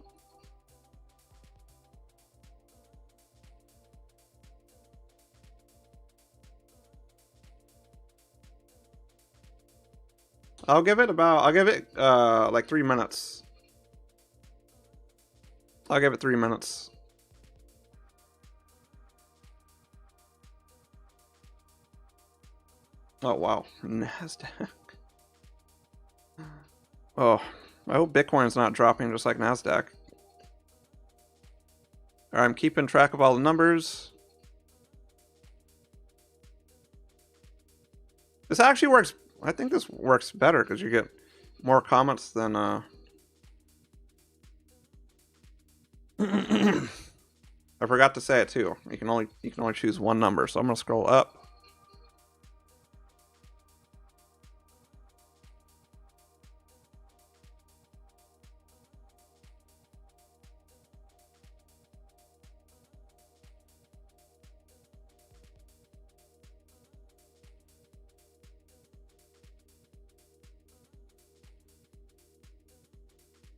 I'll give it like 3 minutes. I'll give it 3 minutes. Oh wow, NASDAQ. Oh, I hope Bitcoin's not dropping just like NASDAQ. Alright, I'm keeping track of all the numbers. This actually works. I think this works better because you get more comments than I forgot to say it too. You can only choose one number, so I'm gonna scroll up.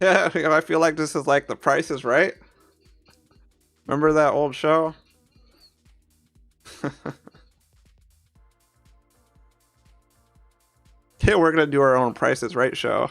Yeah, I feel like this is like The Price is Right. Remember that old show? Yeah, we're gonna do our own Price is Right show.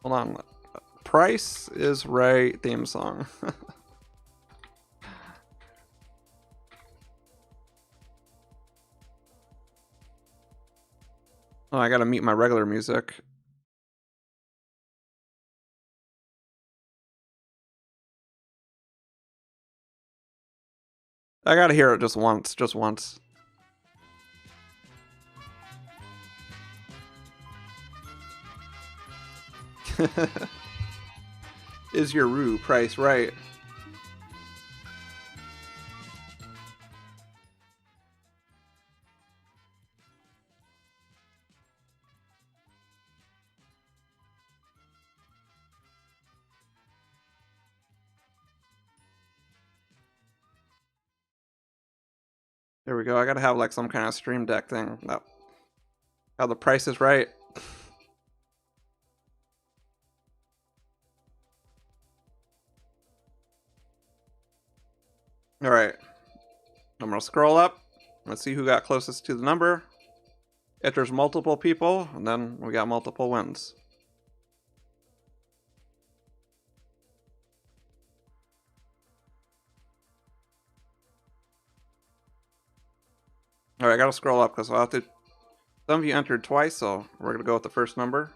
Hold on. Price is Right theme song. Oh, I gotta mute my regular music. I gotta hear it just once. Is your Roo price right? There we go. I gotta have like some kind of stream deck thing. No. How The Price is Right. Alright. I'm gonna scroll up. Let's see who got closest to the number. If there's multiple people, and then we got multiple wins. Alright, I gotta scroll up because I'll have to. Some of you entered twice, so we're gonna go with the first number.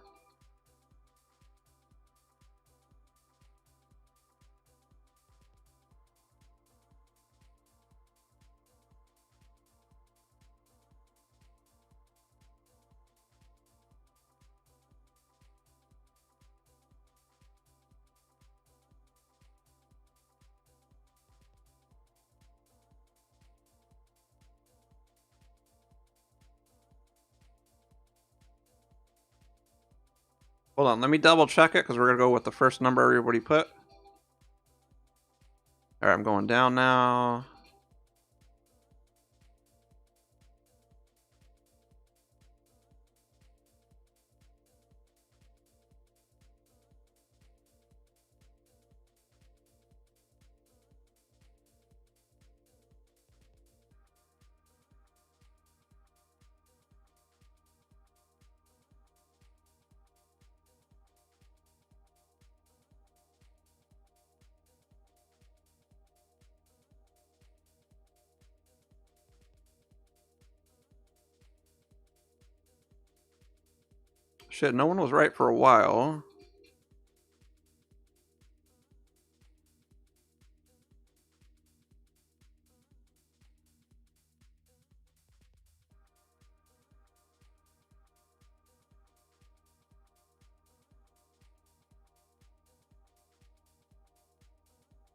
Hold on, let me double check it because we're gonna go with the first number everybody put. Alright, I'm going down now. Shit, no one was right for a while.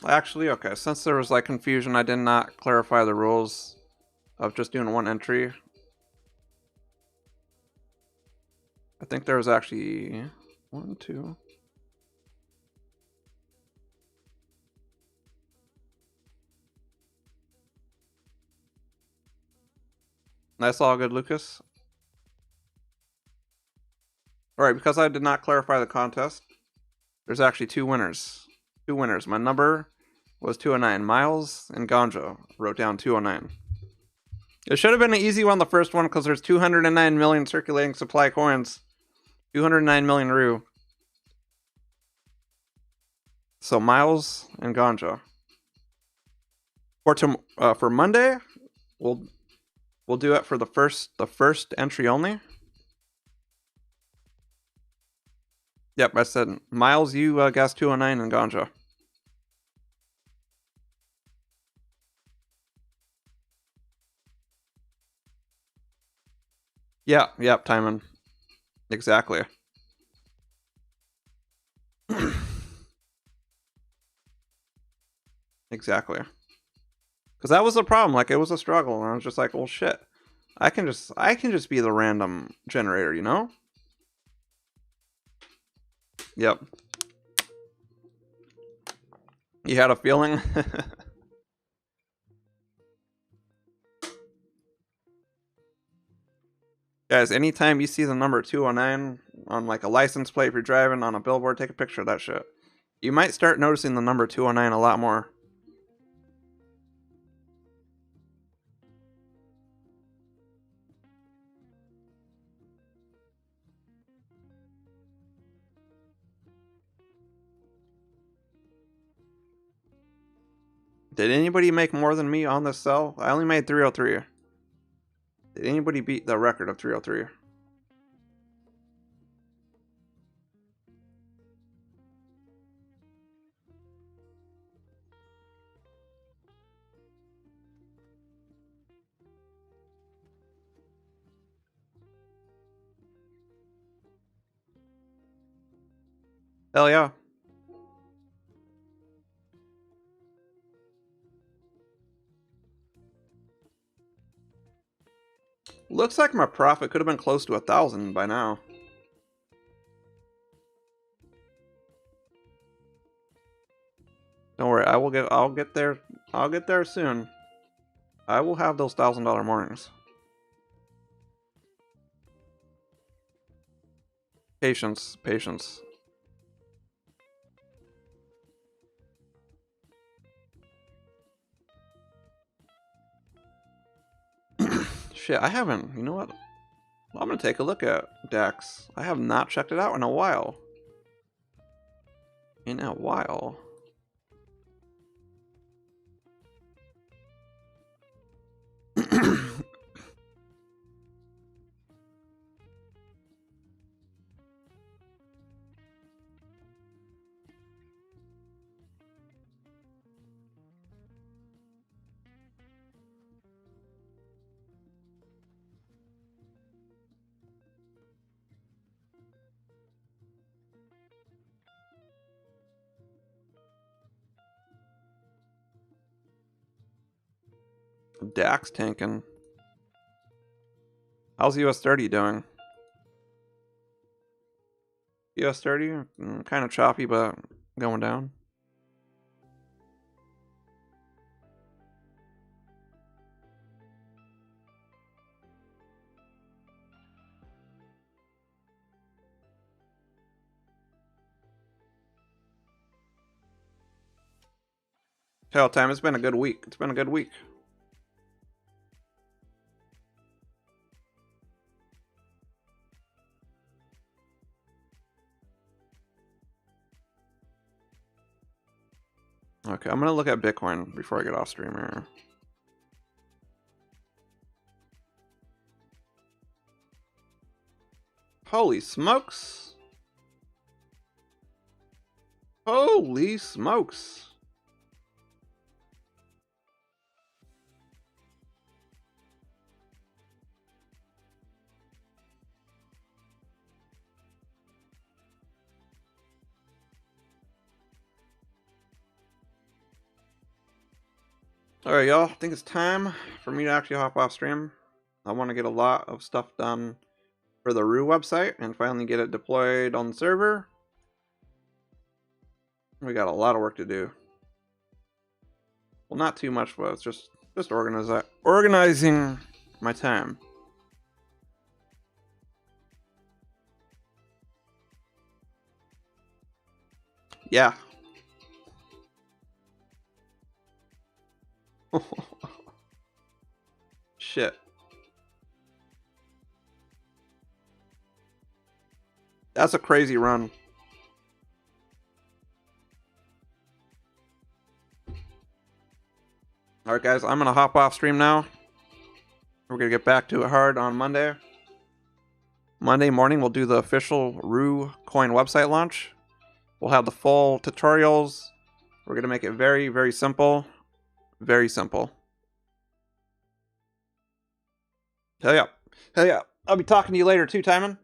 Actually, okay, since there was like confusion, I did not clarify the rules of just doing one entry. I think there was actually 1, 2. That's all good, Lucas. Alright, because I did not clarify the contest, there's actually 2 winners. 2 winners. My number was 209. Miles and Ganja wrote down 209. It should have been an easy one, the first one, because there's 209 million circulating supply coins. 209 million Rue. So Miles and Ganja. For Monday, we'll do it for the first entry only. Yep, I said Miles, you guessed 209 and Ganja. Yeah, yep, Timon. Exactly. Exactly. Because that was the problem. Like, it was a struggle, and I was just like, well, shit. I can just be the random generator, you know? Yep. You had a feeling? Guys, anytime you see the number 209 on like a license plate if you're driving, on a billboard, take a picture of that shit. You might start noticing the number 209 a lot more. Did anybody make more than me on this cell? I only made 303. Did anybody beat the record of 303? Hell yeah. Looks like my profit could have been close to 1,000 by now. Don't worry, I'll get there soon. I will have those $1,000 mornings. Patience, patience. Shit, I haven't. You know what? I'm gonna take a look at DAX. I have not checked it out in a while. In a while. DAX tanking. How's US30 doing? US30, kind of choppy, but going down. Hell, time. It's been a good week. It's been a good week. Okay, I'm gonna look at Bitcoin before I get off stream here. Holy smokes! Holy smokes! Alright, y'all. I think it's time for me to actually hop off stream. I want to get a lot of stuff done for the Rue website and finally get it deployed on the server. We got a lot of work to do. Well, not too much, but it's just organizing my time. Yeah. Shit. That's a crazy run. Alright guys, I'm gonna hop off stream now. We're gonna get back to it hard on Monday. Monday morning we'll do the official Rue coin website launch. We'll have the full tutorials. We're gonna make it very, very simple. Very simple. Hell yeah. Hell yeah. I'll be talking to you later too, Timon.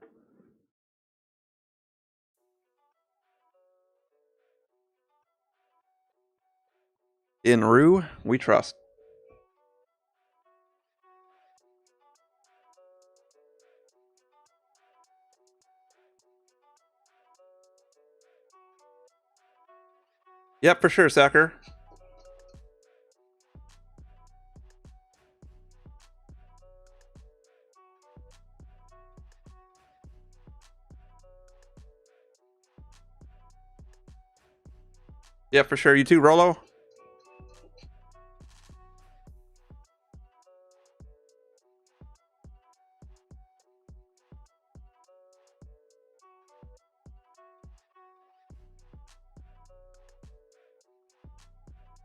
In Rue, we trust. Yep, for sure, Sacker. Yep, for sure. You too, Rolo?